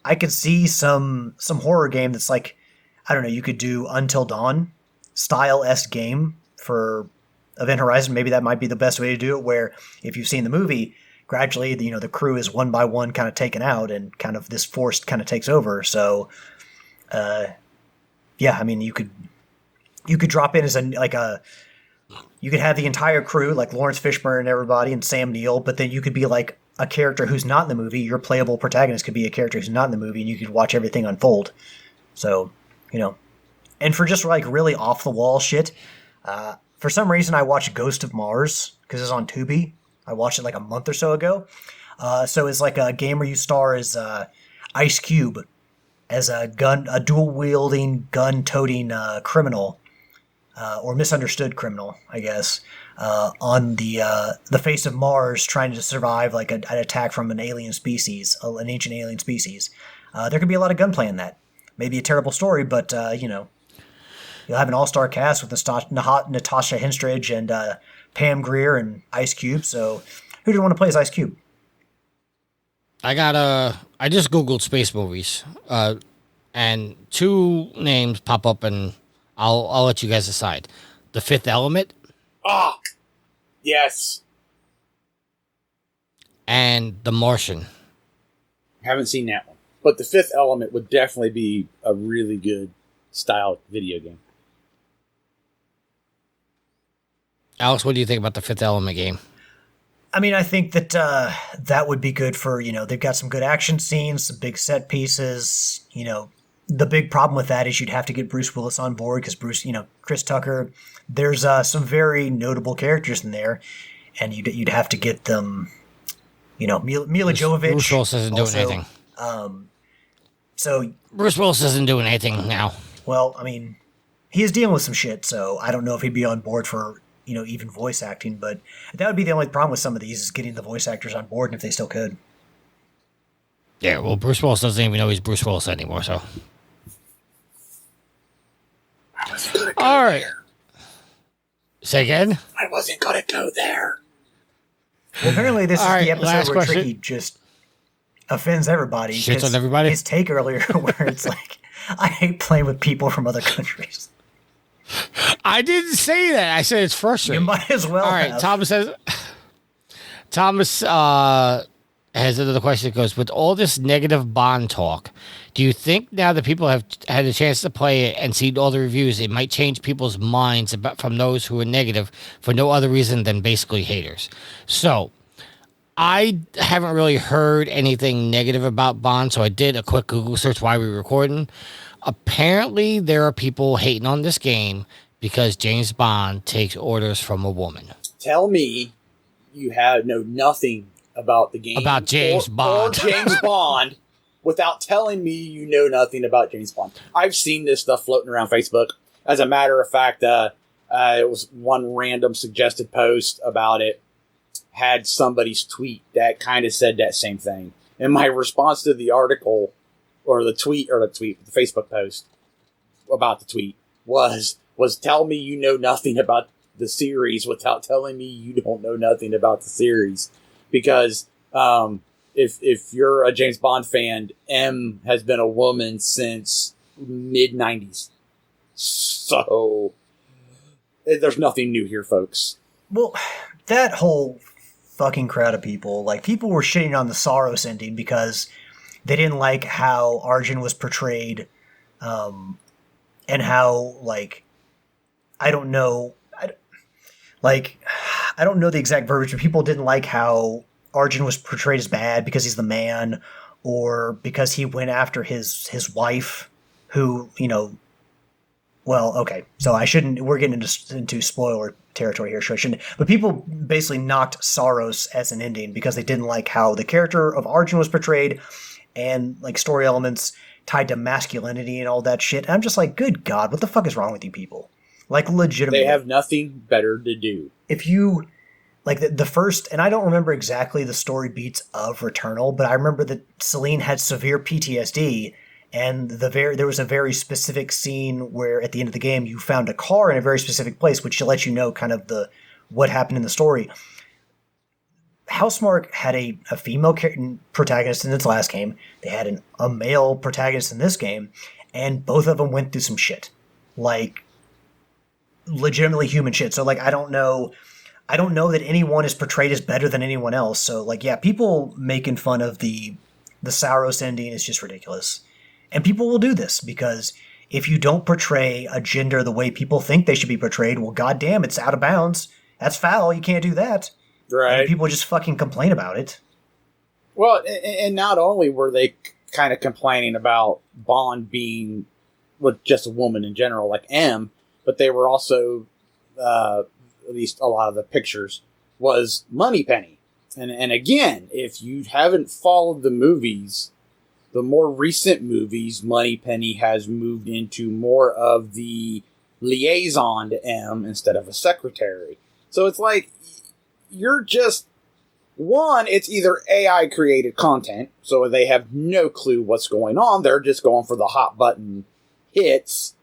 I could see some horror game that's like, I don't know, you could do Until Dawn style-esque game for Event Horizon. Maybe that might be the best way to do it, where if you've seen the movie, gradually, the crew is one by one kind of taken out and kind of this force kind of takes over. So, yeah, I mean, you could drop in as you could have the entire crew, like Lawrence Fishburne and everybody and Sam Neill, but then you could be like a character who's not in the movie. Your playable protagonist could be a character who's not in the movie, and you could watch everything unfold. So, and for just like really off the wall shit, for some reason I watched Ghost of Mars because it's on Tubi. I watched it like a month or so ago. So it's like a game where you star as Ice Cube as a dual wielding, gun toting criminal. Or misunderstood criminal, I guess, on the face of Mars, trying to survive like an attack from an alien species, an ancient alien species. There could be a lot of gunplay in that. Maybe a terrible story, but you'll have an all-star cast with Natasha Henstridge and Pam Grier and Ice Cube. So, who do you want to play as Ice Cube? I just googled space movies, and 2 names pop up and. I'll let you guys decide. The Fifth Element. Ah, yes. And The Martian. Haven't seen that one, but The Fifth Element would definitely be a really good style video game. Alex, what do you think about the Fifth Element game? I mean, I think that that would be good for, they've got some good action scenes, some big set pieces, The big problem with that is you'd have to get Bruce Willis on board because Bruce, Chris Tucker, there's some very notable characters in there, and you'd have to get them, Mila Jovovich. Bruce Willis isn't doing anything. So Bruce Willis isn't doing anything now. Well, I mean, he is dealing with some shit, so I don't know if he'd be on board for, even voice acting, but that would be the only problem with some of these is getting the voice actors on board, and if they still could. Yeah, well, Bruce Willis doesn't even know he's Bruce Willis anymore, so. All right. Say again? I wasn't going to go there. Well, apparently this is All right, the episode last where question. Tricky just offends everybody. Shits 'cause on everybody? His take earlier where it's like, I hate playing with people from other countries. I didn't say that. I said it's You frustrating. might as well All right, have. Thomas has another question that goes, with all this negative Bond talk, do you think now that people have had a chance to play it and seen all the reviews, it might change people's minds from those who are negative for no other reason than basically haters? So, I haven't really heard anything negative about Bond, so I did a quick Google search while we were recording. Apparently, there are people hating on this game because James Bond takes orders from a woman. Tell me you know nothing about the game. About James Bond. Or James Bond without telling me you know nothing about James Bond. I've seen this stuff floating around Facebook. As a matter of fact, it was one random suggested post about it had somebody's tweet that kind of said that same thing. And my response to the article or the Facebook post about the tweet was tell me you know nothing about the series without telling me you don't know nothing about the series. Because if you're a James Bond fan, M has been a woman since mid-90s. So there's nothing new here, folks. Well, that whole fucking crowd of people, like, people were shitting on the Saros ending because they didn't like how Arjun was portrayed, and how, like, I don't know the exact verbiage, but people didn't like how Arjun was portrayed as bad because he's the man, or because he went after his wife, who, well, okay, so we're getting into spoiler territory here, so I shouldn't, but people basically knocked Saros as an ending because they didn't like how the character of Arjun was portrayed, and, like, story elements tied to masculinity and all that shit. And I'm just like, good God, what the fuck is wrong with you people? Like, legitimately. They have nothing better to do. If you, like, the first, and I don't remember exactly the story beats of Returnal, but I remember that Celine had severe PTSD, and there was a very specific scene where at the end of the game you found a car in a very specific place, which lets you know kind of what happened in the story. Housemarque had a female protagonist in its last game. They had a male protagonist in this game, and both of them went through some shit, like legitimately human shit. So like I don't know that anyone is portrayed as better than anyone else. So like yeah, people making fun of the Sauros ending is just ridiculous, and people will do this because if you don't portray a gender the way people think they should be portrayed, well, goddamn, it's out of bounds. That's foul. You can't do that. Right. And people just fucking complain about it. Well, and not only were they kind of complaining about Bond being just a woman in general, like M, but they were also, at least a lot of the pictures, was Moneypenny. And again, if you haven't followed the movies, the more recent movies, Moneypenny has moved into more of the liaison to M instead of a secretary. So it's like, you're just, one, it's either AI created content, so they have no clue what's going on, they're just going for the hot button hits,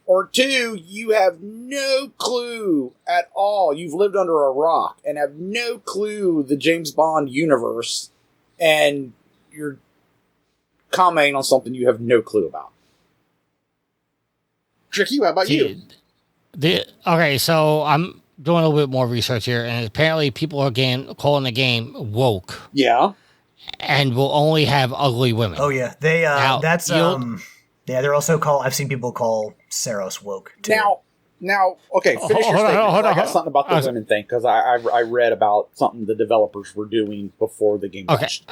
or two, you have no clue at all, you've lived under a rock, and have no clue the James Bond universe, and you're commenting on something you have no clue about. Tricky, how about you? Okay, so I'm doing a little bit more research here, and apparently people are calling the game woke. Yeah. And will only have ugly women. Oh yeah, they're also called. I've seen people call Saros woke too. Now, okay, finish your statement. I got something about the women thing because I read about something the developers were doing before the game launched.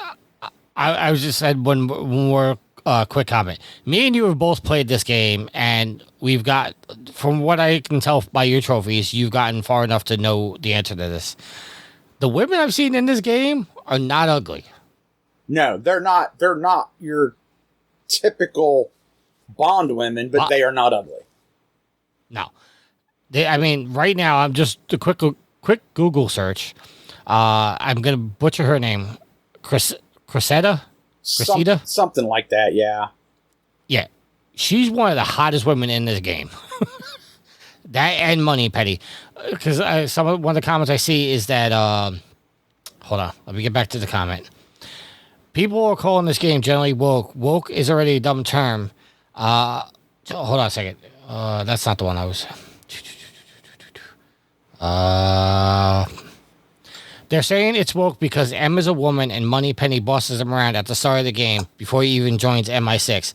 I was just said one more quick comment. Me and you have both played this game, and we've got, from what I can tell by your trophies, you've gotten far enough to know the answer to this. The women I've seen in this game are not ugly. No, they're not. They're not your typical Bond women, but they are not ugly. No. Right now, I'm just a quick Google search. I'm going to butcher her name. Cressida? Something like that, yeah. Yeah. She's one of the hottest women in this game. That and Moneypenny. Because one of the comments I see is that... hold on. Let me get back to the comment. People are calling this game generally woke. Woke is already a dumb term. Hold on a second. That's not the one I was... They're saying it's woke because M is a woman and Moneypenny bosses him around at the start of the game before he even joins MI6.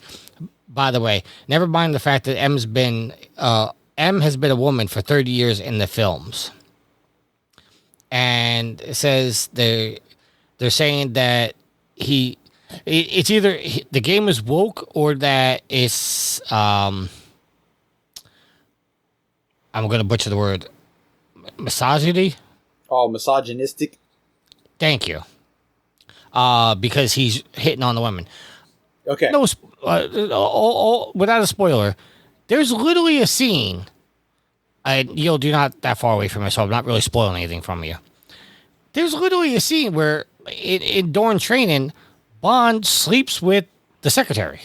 By the way, never mind the fact that M has been a woman for 30 years in the films. And it says they're saying that it's either the game is woke or that it's I'm going to butcher the word, misogyny. Oh, misogynistic. Thank you. Because he's hitting on the women. Okay. No, without a spoiler, there's literally a scene. You're not that far away from me, so I'm not really spoiling anything from you. There's literally a scene where, during training, Bond sleeps with the secretary.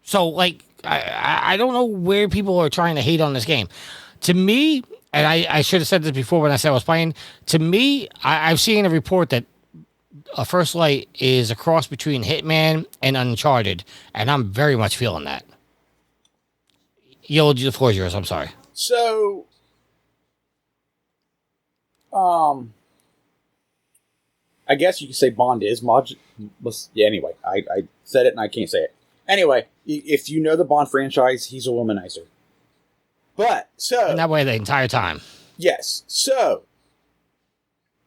So, like, I don't know where people are trying to hate on this game. To me, and I should have said this before when I said I was playing, to me, I've seen a report that First Light is a cross between Hitman and Uncharted, and I'm very much feeling that. The floor is yours, I'm sorry. So, I guess you could say Bond is yeah, anyway, I said it and I can't say it. Anyway, if you know the Bond franchise, he's a womanizer. But, so... And that way the entire time. Yes. So,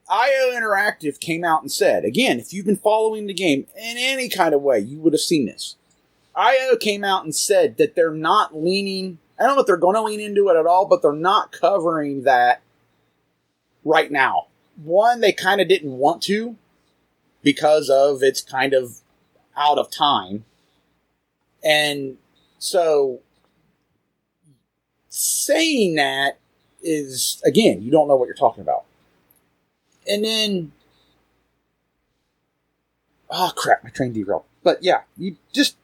IO Interactive came out and said, again, if you've been following the game in any kind of way, you would have seen this. IO came out and said that they're not leaning... I don't know if they're going to lean into it at all, but they're not covering that right now. One, they kind of didn't want to because of it's kind of out of time. And so... saying that is, again, you don't know what you're talking about. And then, oh crap, my train derailed. But yeah, you just,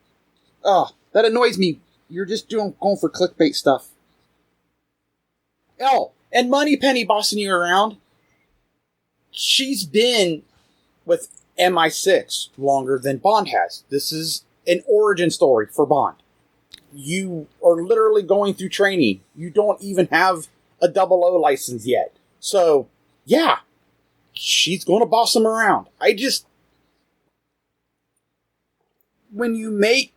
that annoys me. You're just going for clickbait stuff. Oh, and Moneypenny bossing you around. she's been with MI6 longer than Bond has. This is an origin story for Bond. You are literally going through training. You don't even have a 00 license yet. So, yeah, she's going to boss him around. When you make,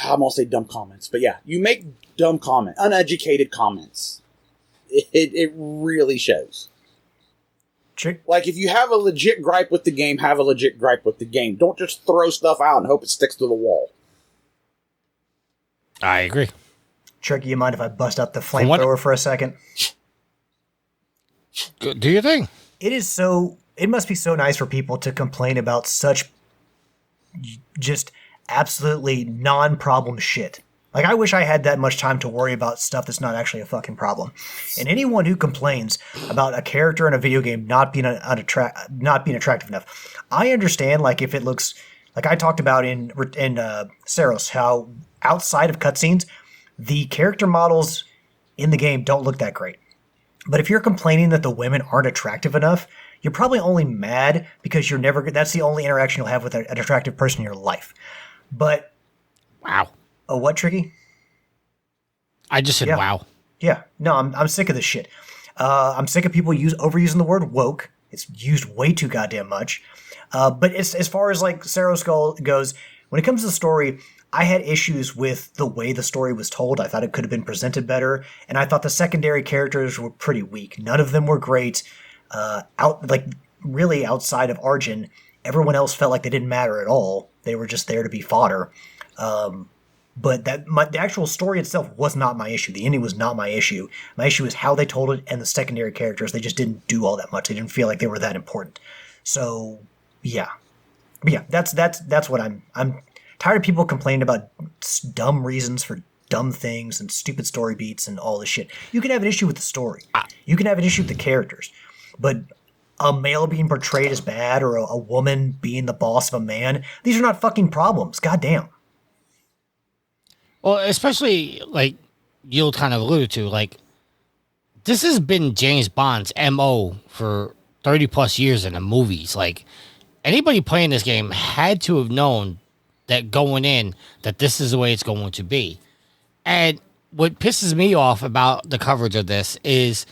I'm going to say dumb comments, but yeah, you make dumb comments, uneducated comments. It really shows. Like, if you have a legit gripe with the game, have a legit gripe with the game. Don't just throw stuff out and hope it sticks to the wall. I agree. Tricky, you mind if I bust out the flamethrower for a second? Do your thing. It must be so nice for people to complain about such just absolutely non-problem shit. Like, I wish I had that much time to worry about stuff that's not actually a fucking problem. And anyone who complains about a character in a video game not being attractive enough, I understand. Like, if it looks like I talked about in Saros, how outside of cutscenes, the character models in the game don't look that great. But if you're complaining that the women aren't attractive enough, you're probably only mad because that's the only interaction you'll have with an attractive person in your life. But wow. Oh, what, Tricky? I just said wow. Yeah. No, I'm sick of this shit. I'm sick of people overusing the word woke. It's used way too goddamn much. But as far as like Saros goes, when it comes to the story, I had issues with the way the story was told. I thought it could have been presented better, and I thought the secondary characters were pretty weak. None of them were great. Really outside of Arjun, everyone else felt like they didn't matter at all. They were just there to be fodder. But the actual story itself was not my issue. The ending was not my issue. My issue is how they told it, and the secondary characters. They just didn't do all that much. They didn't feel like they were that important. So yeah, but yeah. That's what I'm tired of people complaining about dumb reasons for dumb things and stupid story beats and all this shit. You can have an issue with the story. You can have an issue with the characters, but a male being portrayed as bad or a woman being the boss of a man, these are not fucking problems. Goddamn. Well, especially, like, you'll kind of alluded to, like, this has been James Bond's MO for 30 plus years in the movies. Like, anybody playing this game had to have known that going in, that this is the way it's going to be. And what pisses me off about the coverage of this is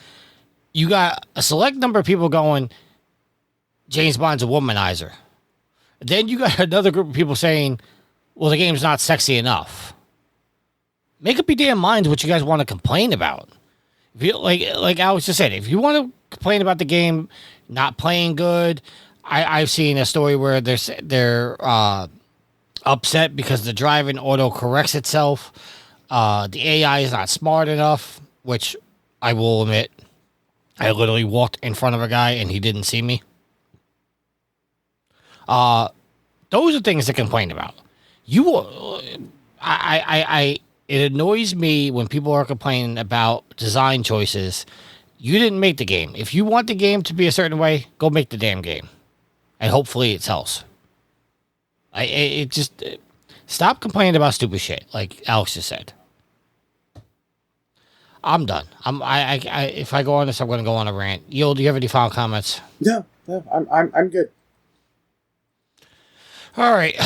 you got a select number of people going, James Bond's a womanizer. Then you got another group of people saying, well, the game's not sexy enough. Make up your damn minds what you guys want to complain about. If you, like Alex just said, if you want to complain about the game not playing good, I've seen a story where they're upset because the driving auto corrects itself. The AI is not smart enough, which I will admit, I literally walked in front of a guy and he didn't see me. Those are things to complain about. It annoys me when people are complaining about design choices. You didn't make the game. If you want the game to be a certain way, go make the damn game. And hopefully it sells. Stop complaining about stupid shit, like Alex just said. I'm done. If I go on this, I'm going to go on a rant. Yo, do you have any final comments? No, I'm good. All right.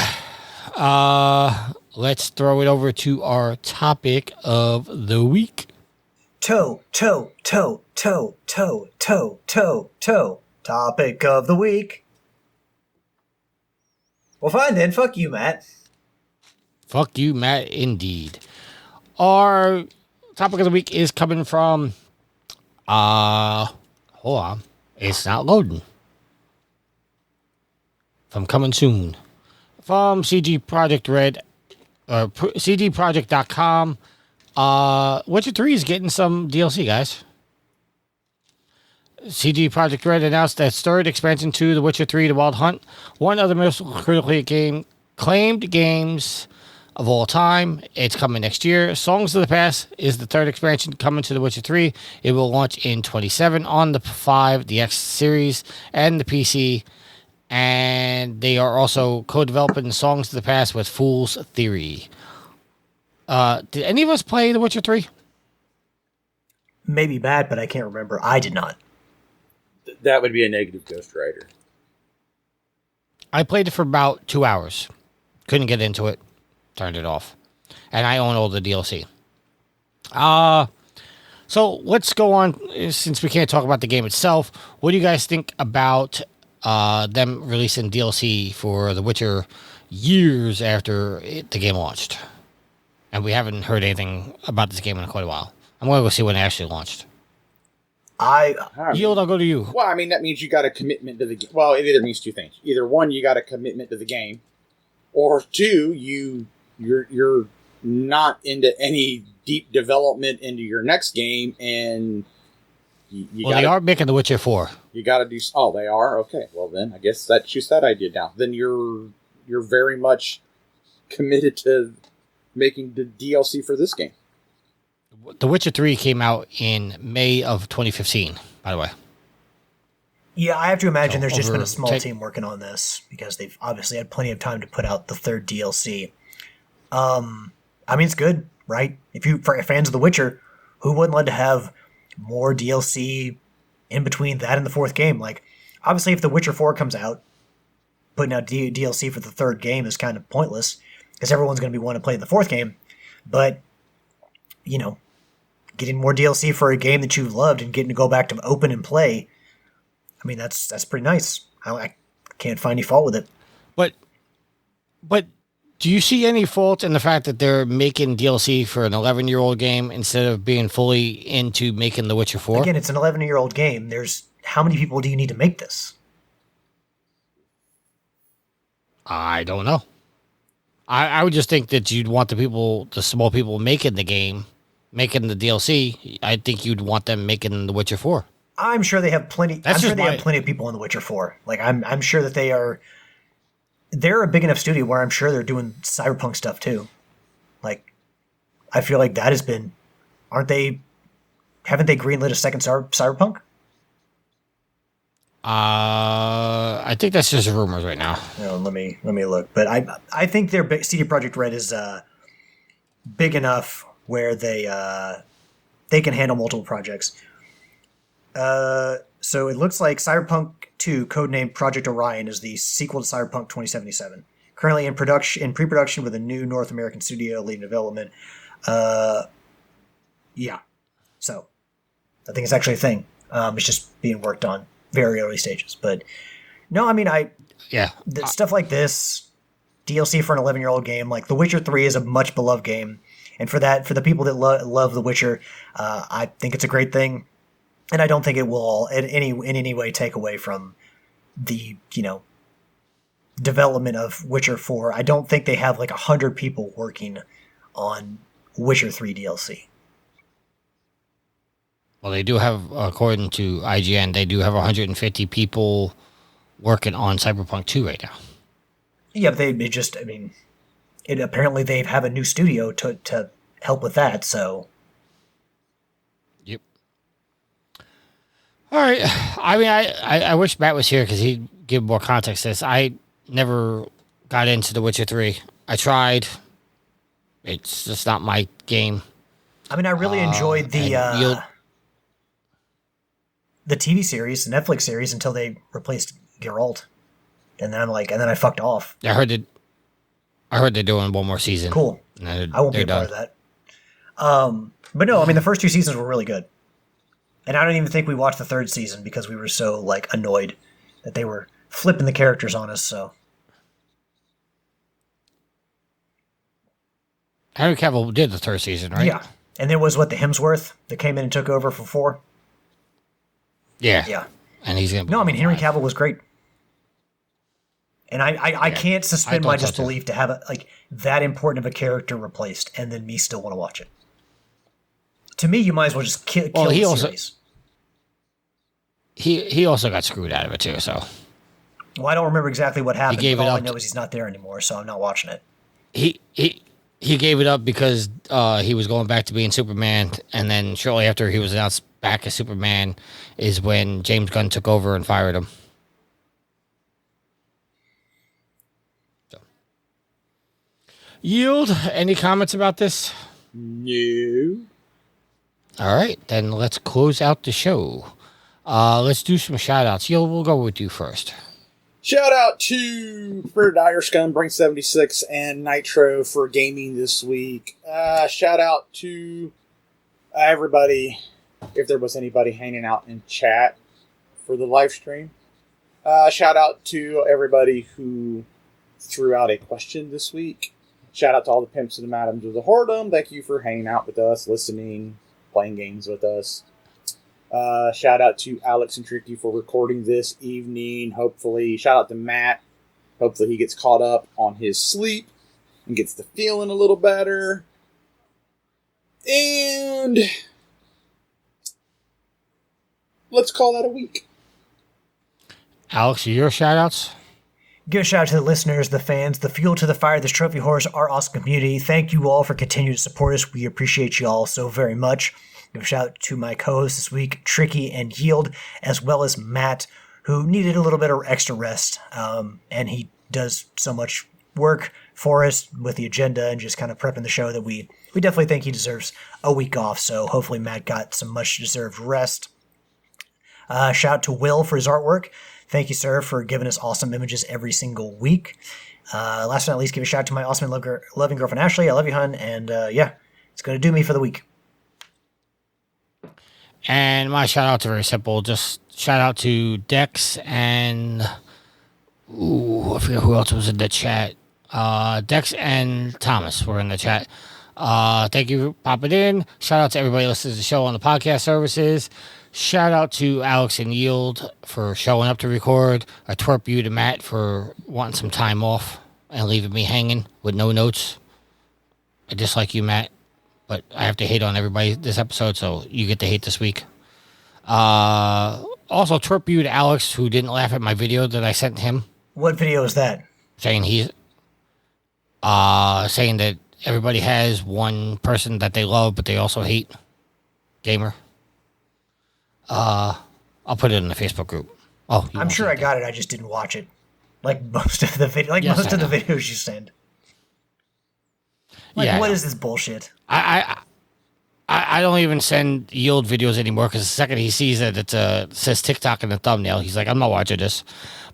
Let's throw it over to our topic of the week. Toe. Topic of the week. Well, fine then. Fuck you, Matt. Fuck you, Matt, indeed. Our topic of the week is coming from, hold on. It's not loading. From coming soon. From CG Project Red, cgproject.com. Witcher 3 is getting some DLC, guys. CG Project Red announced its third expansion to The Witcher 3: The Wild Hunt, one of the most critically acclaimed games of all time. It's coming next year. Songs of the Past is the third expansion coming to The Witcher 3. It will launch in 2027 on the 5, the X series, and the PC. And they are also co-developing Songs of the Past with Fool's Theory. Did any of us play The Witcher 3? Maybe bad, but I can't remember. I did not. That would be a negative Ghost Rider. I played it for about 2 hours. Couldn't get into it. Turned it off. And I own all the DLC. So let's go on. Since we can't talk about the game itself, what do you guys think about them releasing DLC for The Witcher years after the game launched? And we haven't heard anything about this game in quite a while. I'm going to go see when it actually launched. Yield, I'll go to you. Well, I mean, that means you got a commitment to the game. Well, it either means two things. Either one, you got a commitment to the game, or two, you're not into any deep development into your next game, and they are making The Witcher 4. You got to do. Oh, they are. Okay. Well, then I guess that shoots that idea down. Then you're very much committed to making the DLC for this game. The Witcher 3 came out in May of 2015, by the way. Yeah, I have to imagine there's just been a small team working on this because they've obviously had plenty of time to put out the third DLC. I mean, it's good, right? For fans of The Witcher, who wouldn't love to have more DLC in between that and the fourth game? Like, obviously, if The Witcher 4 comes out, putting out DLC for the third game is kind of pointless because everyone's going to be wanting to play the fourth game. But, you know, getting more DLC for a game that you've loved and getting to go back to open and play, I mean, that's pretty nice. I can't find any fault with it. But do you see any fault in the fact that they're making DLC for an 11-year-old game instead of being fully into making The Witcher 4? Again, it's an 11-year-old game. How many people do you need to make this? I don't know. I would just think that you'd want the small people making the game, making the DLC. I think you'd want them making The Witcher 4. I'm sure they have plenty. Have plenty of people in The Witcher 4. Like I'm sure that they're a big enough studio where I'm sure they're doing Cyberpunk stuff too. Like, I feel like that has been, haven't they greenlit a second Cyberpunk? I think that's just rumors right now. Let me look. But I think their CD Projekt Red is big enough where they can handle multiple projects. So it looks like Cyberpunk 2, codenamed Project Orion, is the sequel to Cyberpunk 2077. Currently in pre-production with a new North American studio leading development. Yeah. So I think it's actually a thing. It's just being worked on very early stages. But no, I mean, stuff like this, DLC for an 11-year-old game, like The Witcher 3 is a much beloved game. And for the people that love The Witcher, I think it's a great thing. And I don't think it will in any way take away from the, development of Witcher 4. I don't think they have like 100 people working on Witcher 3 DLC. Well, they do have, according to IGN, they do have 150 people working on Cyberpunk 2 right now. Yeah, but apparently they have a new studio to help with that, so. Yep. All right. I mean, I wish Matt was here because he'd give more context to this. I never got into The Witcher 3. I tried. It's just not my game. I mean, I really enjoyed the TV series, the Netflix series, until they replaced Geralt. And then I fucked off. I heard they're doing one more season. Cool. I won't be a part of that. But no, I mean, the first two seasons were really good. And I don't even think we watched the third season because we were so annoyed that they were flipping the characters on us. So Henry Cavill did the third season, right? Yeah. And there was the Hemsworth that came in and took over for 4. Yeah. Yeah. And he's gonna. No, I mean, Henry Cavill was great. And I can't suspend my disbelief to have that important of a character replaced and then me still want to watch it. To me, you might as well just kill the series. He also got screwed out of it too, so. Well, I don't remember exactly what happened. All I know is he's not there anymore, so I'm not watching it. He gave it up because he was going back to being Superman, and then shortly after he was announced back as Superman is when James Gunn took over and fired him. So. Yield, any comments about this? No. All right, then let's close out the show. Let's do some shout-outs. We'll go with you first. Shout out to Predator Dire Scum, Bring 76, and Nitro for gaming this week. Shout out to everybody, if there was anybody hanging out in chat for the live stream. Shout out to everybody who threw out a question this week. Shout out to all the pimps and the madams of the whoredom. Thank you for hanging out with us, listening, playing games with us. Shout out to Alex and Tricky for recording this evening. Hopefully, shout out to Matt. Hopefully he gets caught up on his sleep and gets to feeling a little better. And let's call that a week. Alex, your shout-outs? Give a shout out to the listeners, the fans, the fuel to the fire, this Trophy Horse, our awesome community. Thank you all for continuing to support us. We appreciate you all so very much. Give a shout out to my co-hosts this week, Tricky and Yield, as well as Matt, who needed a little bit of extra rest. And he does so much work for us with the agenda and just kind of prepping the show that we definitely think he deserves a week off. So hopefully Matt got some much deserved rest. Shout out to Will for his artwork. Thank you, sir, for giving us awesome images every single week. Last but not least, give a shout out to my awesome and loving girlfriend, Ashley. I love you, hun. And it's going to do me for the week. And my shout-outs are very simple. Just shout out to Dex and... I forget who else was in the chat. Dex and Thomas were in the chat. Thank you for popping in. Shout out to everybody listening to the show on the podcast services. Shout out to Alex and Yield for showing up to record. I twerp you to Matt for wanting some time off and leaving me hanging with no notes. I dislike you, Matt, but I have to hate on everybody this episode, so you get to hate this week. Also, twerp you to Alex, who didn't laugh at my video that I sent him. What video is that? Saying saying that everybody has one person that they love, but they also hate. Gamer. I'll put it in the Facebook group. Oh, I'm sure I got it. I just didn't watch it. Like most of the video, most of the videos you send. What is this bullshit? I don't even send Yield videos anymore because the second he sees that it says TikTok in the thumbnail, he's like, I'm not watching this.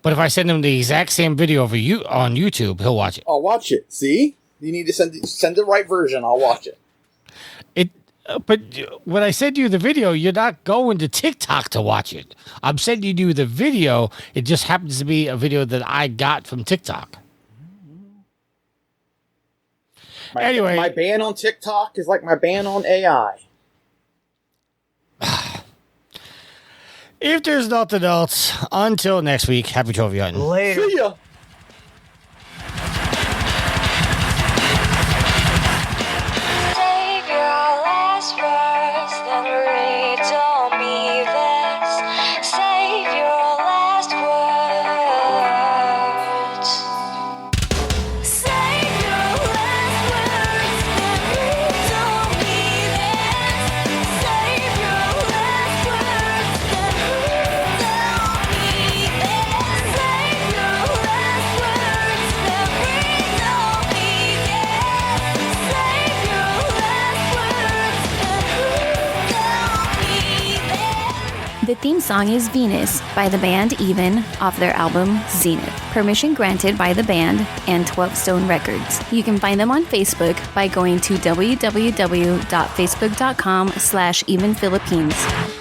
But if I send him the exact same video on YouTube, he'll watch it. I'll watch it. See? You need to send the right version. I'll watch it. But when I send you the video, you're not going to TikTok to watch it. I'm sending you the video. It just happens to be a video that I got from TikTok. Anyway, my ban on TikTok is like my ban on AI. If there's nothing else, until next week, happy trophy hunting. Later. See ya. Save your last words, then read to me this. Save your last words. Save your last words, then read to me this. Save your last words, then read to me this. Save your last words, then read to me this. Save your last words, then read to me this. The theme song is Venus by the band Even off their album Zenith. Permission granted by the band and 12 Stone Records. You can find them on Facebook by going to www.facebook.com/evenphilippines.